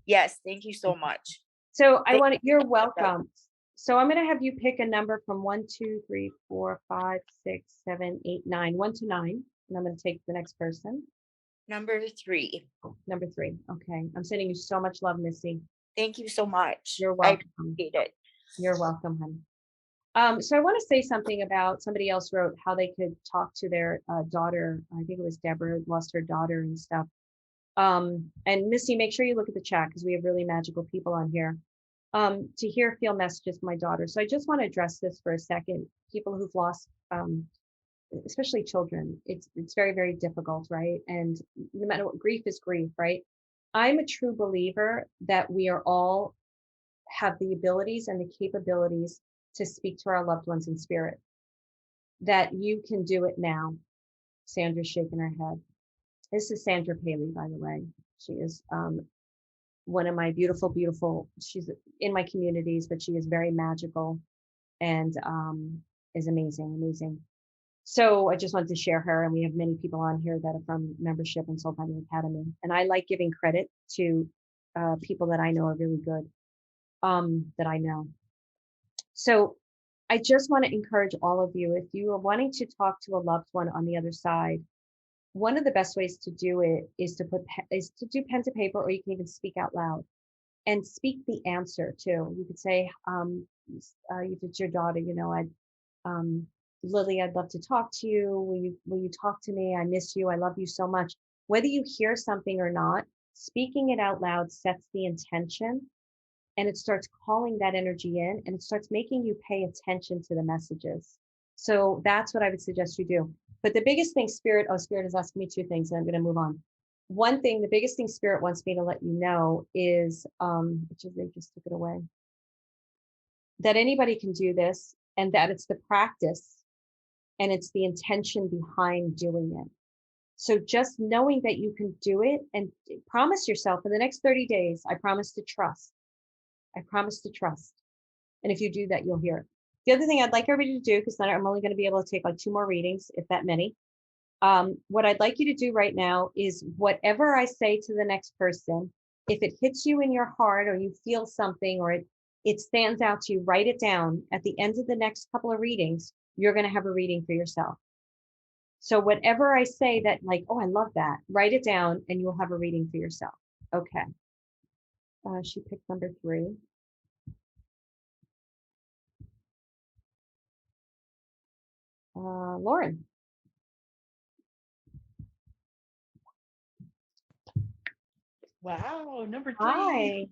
Yes, thank you so much. So Thank you're you. welcome. So I'm going to have you pick a number from 1, 2, 3, 4, 5, 6, 7, 8, 9, 1 to 9. And I'm going to take the next person. Number 3. Number 3. Okay. I'm sending you so much love, Missy. Thank you so much. You're I welcome. appreciate it. You're welcome, honey. So I want to say something about somebody else wrote how they could talk to their daughter. I think it was Deborah lost her daughter and stuff. And Missy, make sure you look at the chat because we have really magical people on here. To hear, feel messages from my daughter. So I just want to address this for a second. People who've lost, especially children, it's very, very difficult, right? And no matter what, grief is grief, right? I'm a true believer that we are all have the abilities and the capabilities to speak to our loved ones in spirit. That you can do it now. Sandra's shaking her head. This is Sandra Paley, by the way. She is one of my beautiful, she's in my communities, but she is very magical and is amazing. So I just wanted to share her, and we have many people on here that are from membership and Soul Finding Academy. And I like giving credit to people that I know are really good, that I know. So I just want to encourage all of you, if you are wanting to talk to a loved one on the other side, one of the best ways to do it is to do pen to paper, or you can even speak out loud and speak the answer too. You could say, if it's your daughter, Lily, I'd love to talk to you. Will you talk to me? I miss you. I love you so much. Whether you hear something or not, speaking it out loud sets the intention, and it starts calling that energy in, and it starts making you pay attention to the messages. So that's what I would suggest you do. But the biggest thing, Spirit is asking me two things, and I'm going to move on. One thing, the biggest thing Spirit wants me to let you know is, which is they just took it away, that anybody can do this, and that it's the practice and it's the intention behind doing it. So just knowing that you can do it, and promise yourself for the next 30 days, I promise to trust. I promise to trust. And if you do that, you'll hear it. The other thing I'd like everybody to do, because then I'm only going to be able to take like 2 more readings, if that many. What I'd like you to do right now is whatever I say to the next person, if it hits you in your heart or you feel something or it stands out to you, write it down. At the end of the next couple of readings, you're going to have a reading for yourself. So whatever I say that like, oh, I love that, write it down and you'll have a reading for yourself. Okay. She picked number 3. Lauren. Wow, number 3. Hi.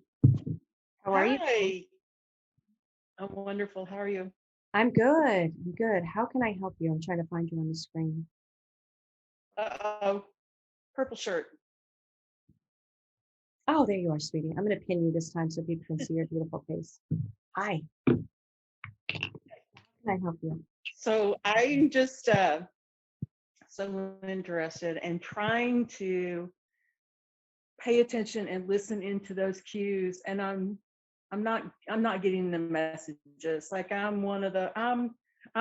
How are you? Hi. I'm wonderful. How are you? I'm good. I'm good. How can I help you? I'm trying to find you on the screen. Purple shirt. Oh, there you are, sweetie. I'm going to pin you this time so people can see your beautiful face. Hi. How can I help you? So I'm just so interested and trying to pay attention and listen into those cues, and I'm not getting the messages. Like I'm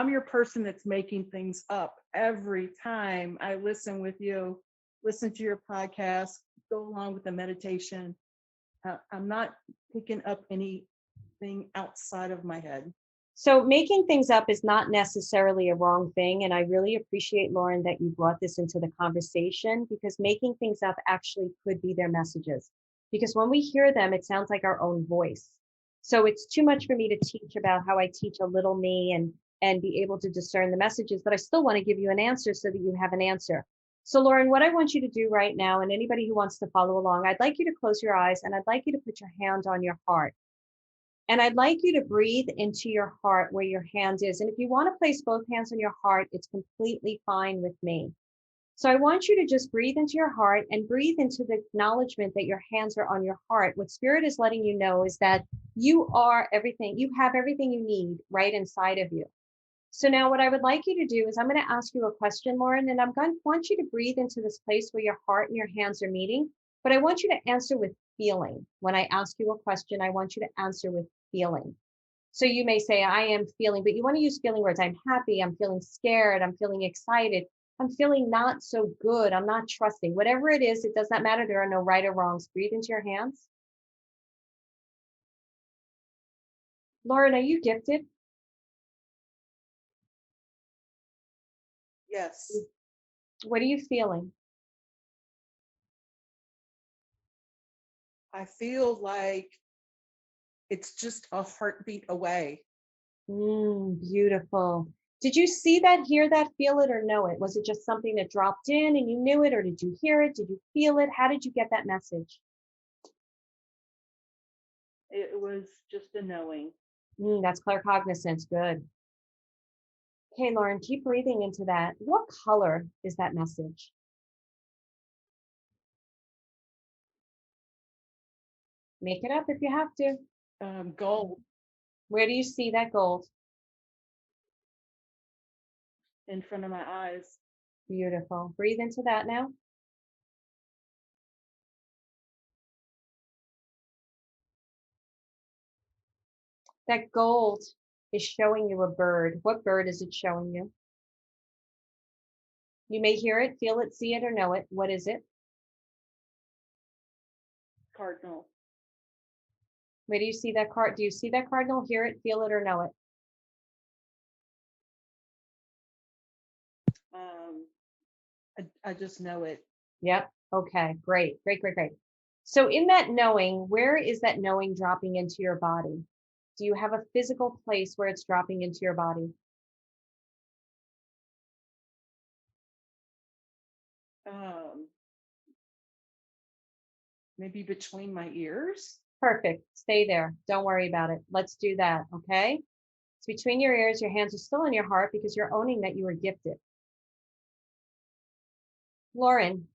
your person that's making things up every time I listen with you, listen to your podcast, go along with the meditation. I'm not picking up anything outside of my head. So making things up is not necessarily a wrong thing. And I really appreciate, Lauren, that you brought this into the conversation, because making things up actually could be their messages. Because when we hear them, it sounds like our own voice. So it's too much for me to teach about how I teach a little me and be able to discern the messages, but I still want to give you an answer so that you have an answer. So Lauren, what I want you to do right now, and anybody who wants to follow along, I'd like you to close your eyes and I'd like you to put your hand on your heart. And I'd like you to breathe into your heart where your hand is. And if you want to place both hands on your heart, it's completely fine with me. So I want you to just breathe into your heart and breathe into the acknowledgement that your hands are on your heart. What Spirit is letting you know is that you are everything. You have everything you need right inside of you. So now what I would like you to do is I'm going to ask you a question, Lauren, and I'm going to want you to breathe into this place where your heart and your hands are meeting. But I want you to answer with feeling. When I ask you a question, I want you to answer with feeling. So you may say, I am feeling, but you want to use feeling words. I'm happy. I'm feeling scared. I'm feeling excited. I'm feeling not so good. I'm not trusting. Whatever it is, it does not matter. There are no right or wrongs. Breathe into your hands. Lauren, are you gifted? Yes. What are you feeling? I feel like it's just a heartbeat away. Beautiful. Did you see that, hear that, feel it, or know it? Was it just something that dropped in and you knew it, or did you hear it? Did you feel it? How did you get that message? It was just a knowing. That's claircognizance. Good. Okay, Lauren, keep breathing into that. What color is that message? Make it up if you have to. Gold. Where do you see that gold? In front of my eyes. Beautiful. Breathe into that now. That gold is showing you a bird. What bird is it showing you? You may hear it, feel it, see it, or know it. What is it? Cardinal. Where do you see that card? Do you see that cardinal? Hear it, feel it, or know it? I just know it. Yep. Okay. Great. Great. Great. Great. So in that knowing, where is that knowing dropping into your body? Do you have a physical place where it's dropping into your body? maybe between my ears. Perfect. Stay there. Don't worry about it. Let's do that. Okay. It's between your ears. Your hands are still in your heart because you're owning that you were gifted. Lauren,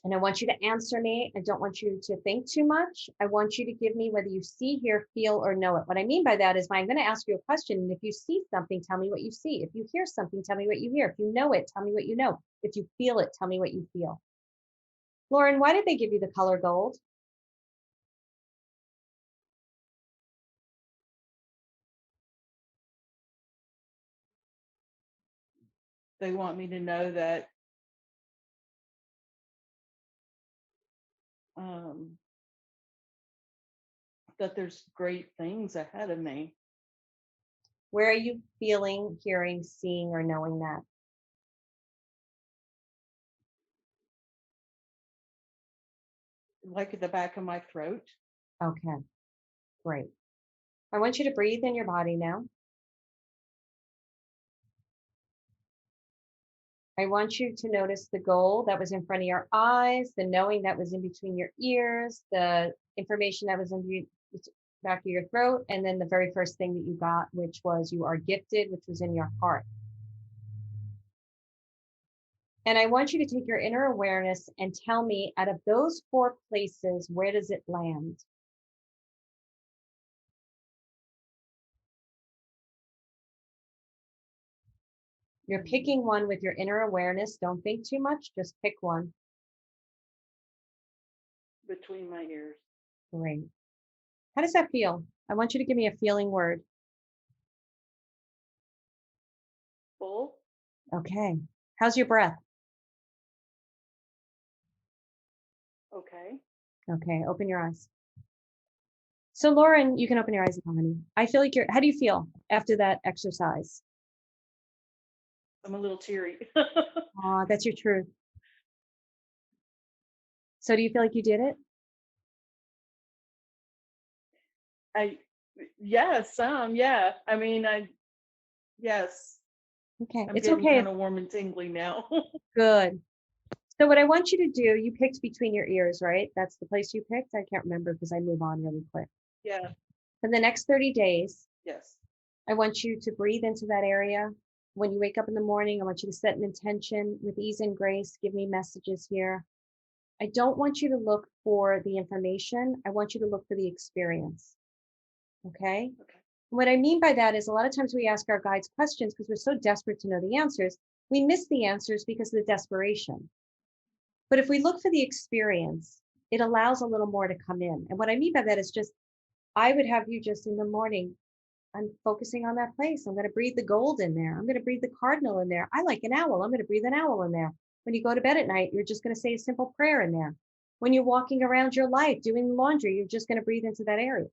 and I want you to answer me. I don't want you to think too much. I want you to give me whether you see, hear, feel, or know it. What I mean by that is I'm going to ask you a question. And if you see something, tell me what you see. If you hear something, tell me what you hear. If you know it, tell me what you know. If you feel it, tell me what you feel. Lauren, why did they give you the color gold? They want me to know that that there's great things ahead of me. Where are you feeling, hearing, seeing, or knowing that? Like at the back of my throat. Okay, great. I want you to breathe in your body now. I want you to notice the goal that was in front of your eyes, the knowing that was in between your ears, the information that was in the back of your throat, and then the very first thing that you got, which was you are gifted, which was in your heart. And I want you to take your inner awareness and tell me, out of those 4 places, where does it land? You're picking one with your inner awareness. Don't think too much. Just pick one. Between my ears. Great. How does that feel? I want you to give me a feeling word. Full. Okay. How's your breath? Okay. Okay. Open your eyes. So Lauren, you can open your eyes now, honey. I feel like how do you feel after that exercise? I'm a little teary. Aw, that's your truth. So do you feel like you did it? Yes, yeah. I mean, yes. Okay. I'm It's getting okay. kind of warm and tingly now. Good. So what I want you to do, you picked between your ears, right? That's the place you picked? I can't remember because I move on really quick. Yeah. For the next 30 days, Yes. I want you to breathe into that area. When you wake up in the morning, I want you to set an intention with ease and grace. Give me messages here. I don't want you to look for the information. I want you to look for the experience. Okay? Okay. What I mean by that is a lot of times we ask our guides questions because we're so desperate to know the answers. We miss the answers because of the desperation. But if we look for the experience, it allows a little more to come in. And what I mean by that is just, I would have you just in the morning, I'm focusing on that place. I'm going to breathe the gold in there. I'm going to breathe the cardinal in there. I like an owl. I'm going to breathe an owl in there. When you go to bed at night, you're just going to say a simple prayer in there. When you're walking around your life doing laundry, you're just going to breathe into that area.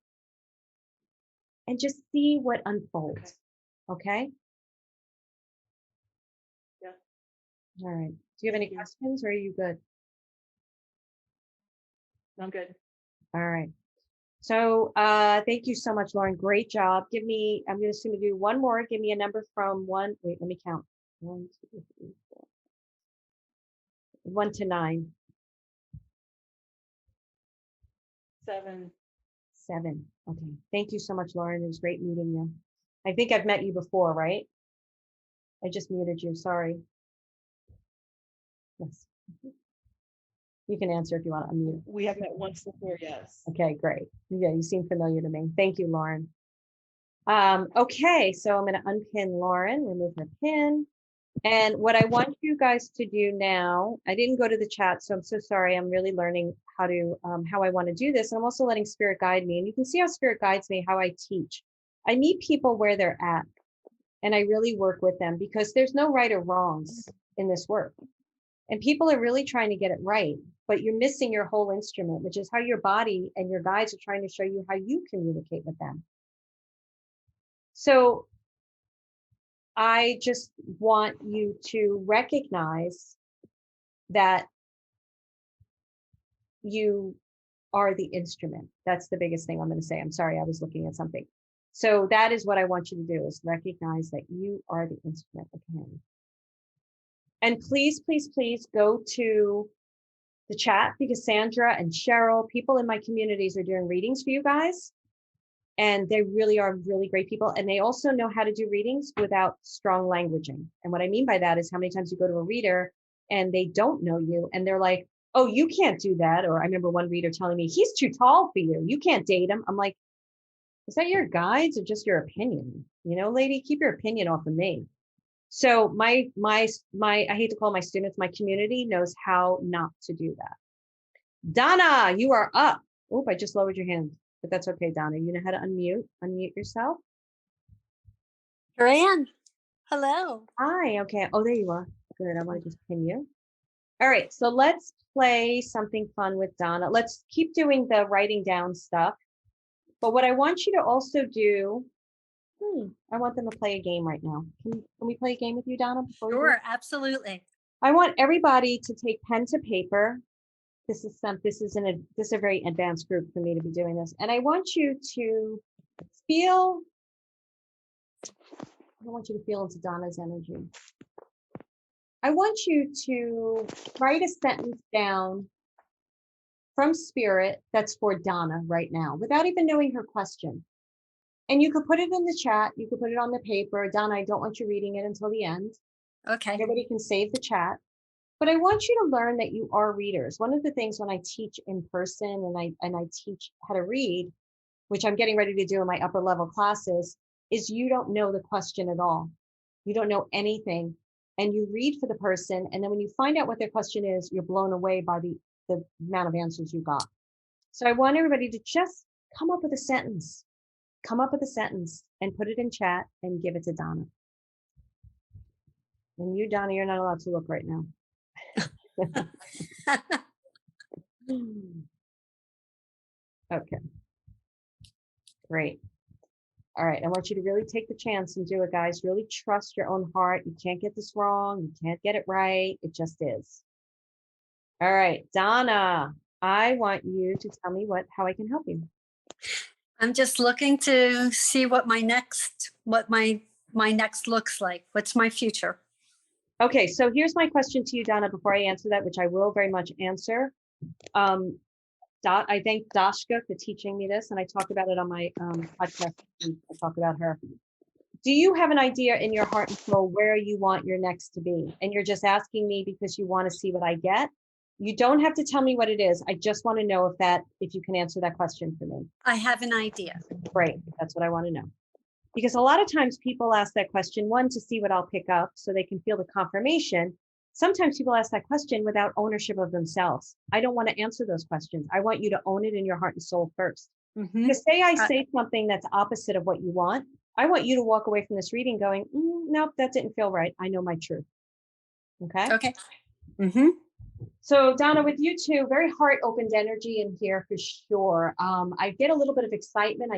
And just see what unfolds. Okay? Yeah. All right. Do you have any questions or are you good? I'm good. All right. So thank you so much, Lauren. Great job. I'm just going to do one more. Give me a number from one. Wait, let me count. 1, 2, 3, 4. 1 to 9. 7. 7. Okay. Thank you so much, Lauren. It was great meeting you. I think I've met you before, right? I just muted you. Sorry. Yes. You can answer if you want to unmute. We have met once before, yes. Okay, great. Yeah, you seem familiar to me. Thank you, Lauren. Okay, so I'm going to unpin Lauren, remove her pin. And what I want you guys to do now, I didn't go to the chat, so I'm so sorry. I'm really learning how I want to do this. And I'm also letting Spirit guide me. And you can see how Spirit guides me, how I teach. I meet people where they're at, and I really work with them because there's no right or wrongs in this work. And people are really trying to get it right, but you're missing your whole instrument, which is how your body and your guides are trying to show you how you communicate with them. So I just want you to recognize that you are the instrument. That's the biggest thing I'm going to say. I'm sorry, I was looking at something. So that is what I want you to do, is recognize that you are the instrument. Okay. And please, please, please go to the chat because Sandra and Cheryl, people in my communities are doing readings for you guys. And they really are really great people. And they also know how to do readings without strong languaging. And what I mean by that is how many times you go to a reader and they don't know you and they're like, oh, you can't do that. Or I remember one reader telling me, he's too tall for you. You can't date him. I'm like, is that your guides or just your opinion? You know, lady, keep your opinion off of me. So my I hate to call my students, my community knows how not to do that. Donna, you are up. Oop, I just lowered your hand, but that's okay, Donna. You know how to unmute yourself. Here I am. Hello. Hi, okay. Oh, there you are. Good, I want to just pin you. All right, so let's play something fun with Donna. Let's keep doing the writing down stuff. But what I want you to also do, I want them to play a game right now. Can we play a game with you, Donna? Sure, absolutely. I want everybody to take pen to paper. This is a very advanced group for me to be doing this. And I want you to feel, I don't want you to feel into Donna's energy. I want you to write a sentence down from spirit that's for Donna right now, without even knowing her question. And you could put it in the chat, you could put it on the paper. Donna, I don't want you reading it until the end. Okay. Everybody can save the chat. But I want you to learn that you are readers. One of the things when I teach in person and I teach how to read, which I'm getting ready to do in my upper level classes, is you don't know the question at all. You don't know anything. And you read for the person. And then when you find out what their question is, you're blown away by the amount of answers you got. So I want everybody to just come up with a sentence. Come up with a sentence and put it in chat and give it to Donna. And you, Donna, you're not allowed to look right now. Okay. Great. All right. I want you to really take the chance and do it, guys. Really trust your own heart. You can't get this wrong. You can't get it right. It just is. All right, Donna, I want you to tell me how I can help you. I'm just looking to see what my next looks like. What's my future? Okay, so here's my question to you, Donna, before I answer that, which I will very much answer. I thank Dashka for teaching me this, and I talk about it on my podcast. I talk about her. Do you have an idea in your heart and soul where you want your next to be? And you're just asking me because you want to see what I get? You don't have to tell me what it is. I just want to know if you can answer that question for me. I have an idea. Great. That's what I want to know. Because a lot of times people ask that question, one, to see what I'll pick up so they can feel the confirmation. Sometimes people ask that question without ownership of themselves. I don't want to answer those questions. I want you to own it in your heart and soul first. Because say I say something that's opposite of what you want, I want you to walk away from this reading going, nope, that didn't feel right. I know my truth. Okay? Okay. So Donna, with you too, very heart opened energy in here for sure. I get a little bit of excitement. I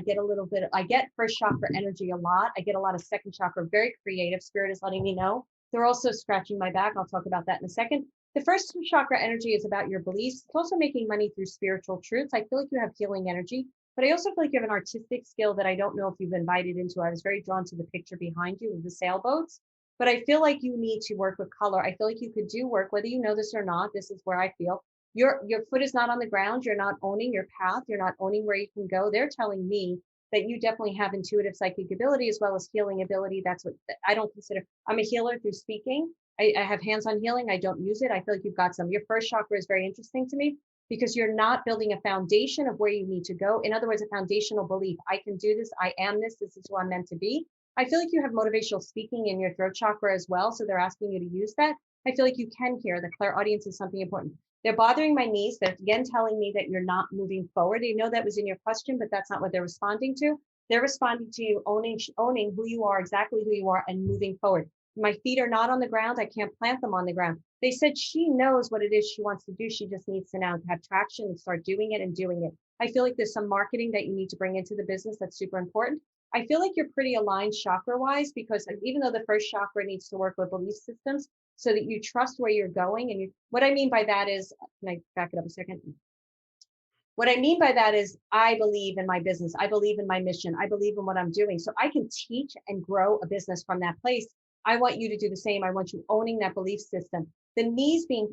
get first chakra energy a lot. I get a lot of second chakra, very creative. Spirit is letting me know. They're also scratching my back. I'll talk about that in a second. The first chakra energy is about your beliefs. It's also making money through spiritual truths. I feel like you have healing energy, but I also feel like you have an artistic skill that I don't know if you've invited into. I was very drawn to the picture behind you of the sailboats. But I feel like you need to work with color. I feel like you could do work, whether you know this or not. This is where I feel your foot is not on the ground. You're not owning your path. You're not owning where you can go. They're telling me that you definitely have intuitive psychic ability as well as healing ability. That's what I don't consider. I'm a healer through speaking. I have hands-on healing. I don't use it. I feel like you've got some. Your first chakra is very interesting to me because you're not building a foundation of where you need to go. In other words, a foundational belief. I can do this. I am this. This is who I'm meant to be. I feel like you have motivational speaking in your throat chakra as well. So they're asking you to use that. I feel like you can hear the clairaudience is something important. They're bothering my knees. They're again telling me that you're not moving forward. They know that was in your question, but that's not what they're responding to. They're responding to you owning who you are, exactly who you are, and moving forward. My feet are not on the ground. I can't plant them on the ground. They said she knows what it is she wants to do. She just needs to now have traction and start doing it and doing it. I feel like there's some marketing that you need to bring into the business that's super important. I feel like you're pretty aligned chakra-wise because even though the first chakra needs to work with belief systems so that you trust where you're going. And what I mean by that is, can I back it up a second? What I mean by that is I believe in my business. I believe in my mission. I believe in what I'm doing. So I can teach and grow a business from that place. I want you to do the same. I want you owning that belief system. The knees me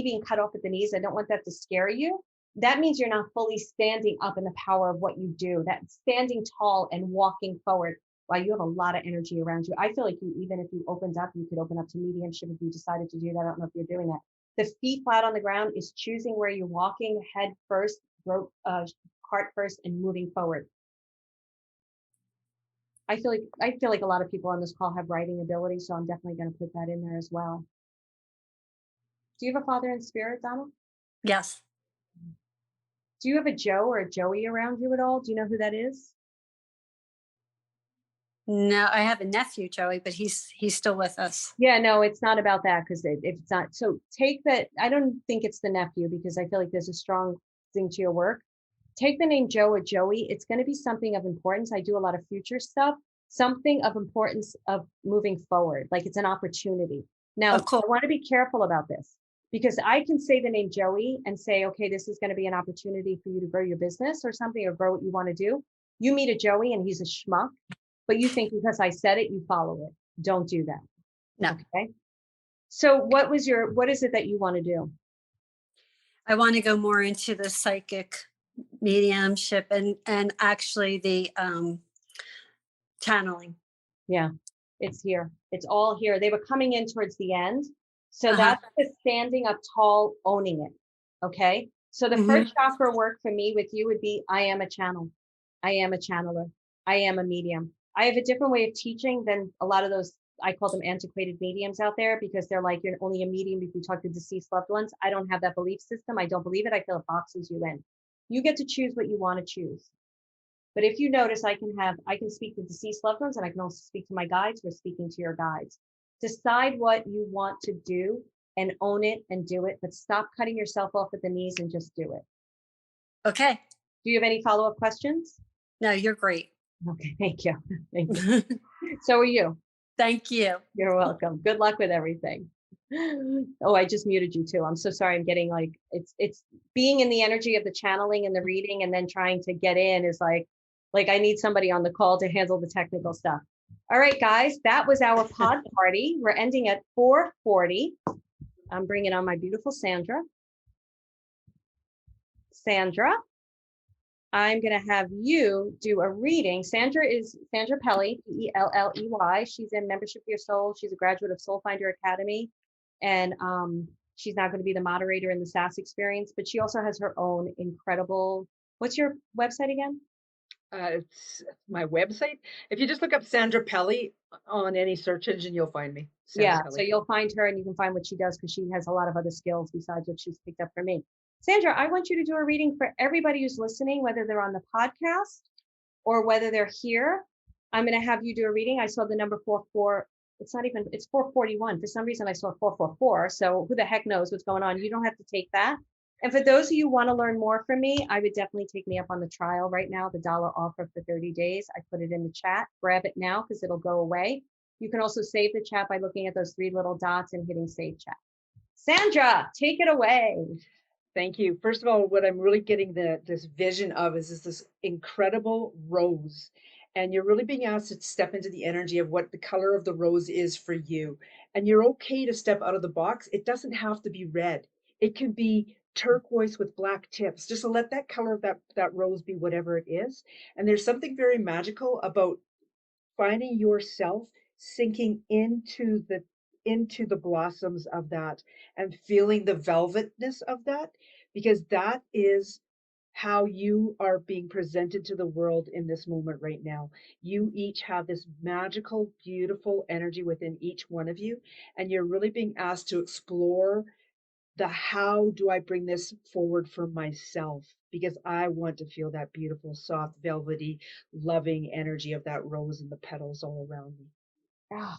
being cut off at the knees, I don't want that to scare you. That means you're not fully standing up in the power of what you do. That standing tall and walking forward. Wow, you have a lot of energy around you. I feel like you, even if you opened up, you could open up to mediumship if you decided to do that. I don't know if you're doing that. The feet flat on the ground is choosing where you're walking, head first, heart first, and moving forward. I feel like a lot of people on this call have writing ability, so I'm definitely going to put that in there as well. Do you have a father in spirit, Donald? Yes. Do you have a Joe or a Joey around you at all? Do you know who that is? No, I have a nephew, Joey, but he's still with us. Yeah, no, it's not about that because if it's not. So take that. I don't think it's the nephew because I feel like there's a strong thing to your work. Take the name Joe or Joey. It's going to be something of importance. I do a lot of future stuff. Something of importance of moving forward. Like it's an opportunity. Now, Of course. I want to be careful about this because I can say the name Joey and say, okay, this is going to be an opportunity for you to grow your business or something or grow what you want to do. You meet a Joey and he's a schmuck, but you think because I said it, you follow it. Don't do that. No. Okay. So what is it that you want to do? I want to go more into the psychic mediumship and actually the channeling. Yeah, it's here. It's all here. They were coming in towards the end. So Uh-huh. that's the standing up tall, owning it. Okay. So the first chakra work for me with you would be, I am a channel. I am a channeler. I am a medium. I have a different way of teaching than a lot of those, I call them antiquated mediums out there because they're like, you're only a medium if you talk to deceased loved ones. I don't have that belief system. I don't believe it. I feel it boxes you in. You get to choose what you want to choose. But if you notice, I can speak to deceased loved ones and I can also speak to my guides. We're speaking to your guides. Decide what you want to do and own it and do it, but stop cutting yourself off at the knees and just do it. Okay. Do you have any follow-up questions? No, you're great. Okay, thank you. Thank you. So are you. Thank you. You're welcome. Good luck with everything. Oh, I just muted you too. I'm so sorry. I'm getting like, it's being in the energy of the channeling and the reading and then trying to get in is like I need somebody on the call to handle the technical stuff. All right, guys, that was our pod party. We're ending at 4:40. I'm bringing on my beautiful Sandra. Sandra, I'm going to have you do a reading. Sandra is Sandra Pelley, Pelley. She's in Membership for Your Soul. She's a graduate of Soul Finder Academy. And she's now going to be the moderator in the SAS experience, but she also has her own incredible, what's your website again? It's my website. If you just look up Sandra Pelley on any search engine, you'll find me. Sandra Pelley. So you'll find her and you can find what she does because she has a lot of other skills besides what she's picked up from me. Sandra, I want you to do a reading for everybody who's listening, whether they're on the podcast or whether they're here. I'm going to have you do a reading. I saw the number 44. It's 441. For some reason, I saw 444. So who the heck knows what's going on? You don't have to take that. And for those of you who want to learn more from me, I would definitely take me up on the trial right now, the $1 offer for 30 days. I put it in the chat. Grab it now because it'll go away. You can also save the chat by looking at those 3 little dots and hitting save chat. Sandra, take it away. Thank you. First of all, what I'm really getting this vision of is this incredible rose. And you're really being asked to step into the energy of what the color of the rose is for you. And you're okay to step out of the box. It doesn't have to be red. It can be turquoise with black tips. Just to let that color of that rose be whatever it is. And there's something very magical about finding yourself sinking into the blossoms of that and feeling the velvetness of that, because that is how you are being presented to the world in this moment right now. You each have this magical, beautiful energy within each one of you, and you're really being asked to explore how do I bring this forward for myself, because I want to feel that beautiful, soft, velvety, loving energy of that rose and the petals all around me. Oh,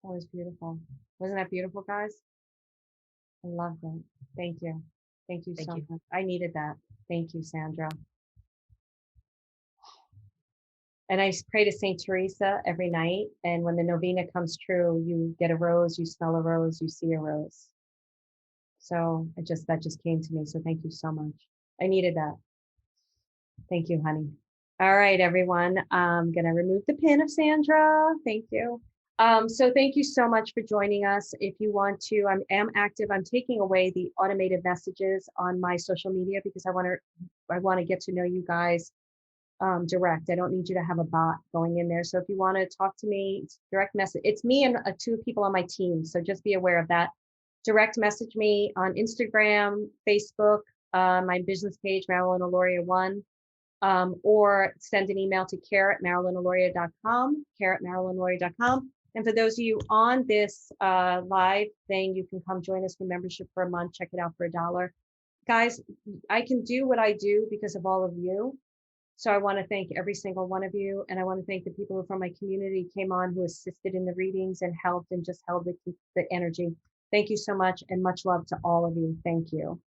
that was beautiful. Wasn't that beautiful, guys? I love that. Thank you. Thank you so much. I needed that. Thank you, Sandra. And I pray to St. Teresa every night. And when the novena comes true, you get a rose, you smell a rose, you see a rose. So that just came to me. So thank you so much. I needed that. Thank you, honey. All right, everyone. I'm going to remove the pin of Sandra. Thank you. So thank you so much for joining us. If you want to, I am active. I'm taking away the automated messages on my social media because I want to get to know you guys direct. I don't need you to have a bot going in there. So if you want to talk to me, it's direct message. It's me and two people on my team. So just be aware of that. Direct message me on Instagram, Facebook, my business page, Marilyn Alauria 1, or send an email to care@marilynalauria.com, care@marilynalauria.com. And for those of you on this live thing, you can come join us for membership for a month. Check it out for $1. Guys, I can do what I do because of all of you. So I want to thank every single one of you. And I want to thank the people who from my community came on who assisted in the readings and helped and just held the energy. Thank you so much and much love to all of you. Thank you.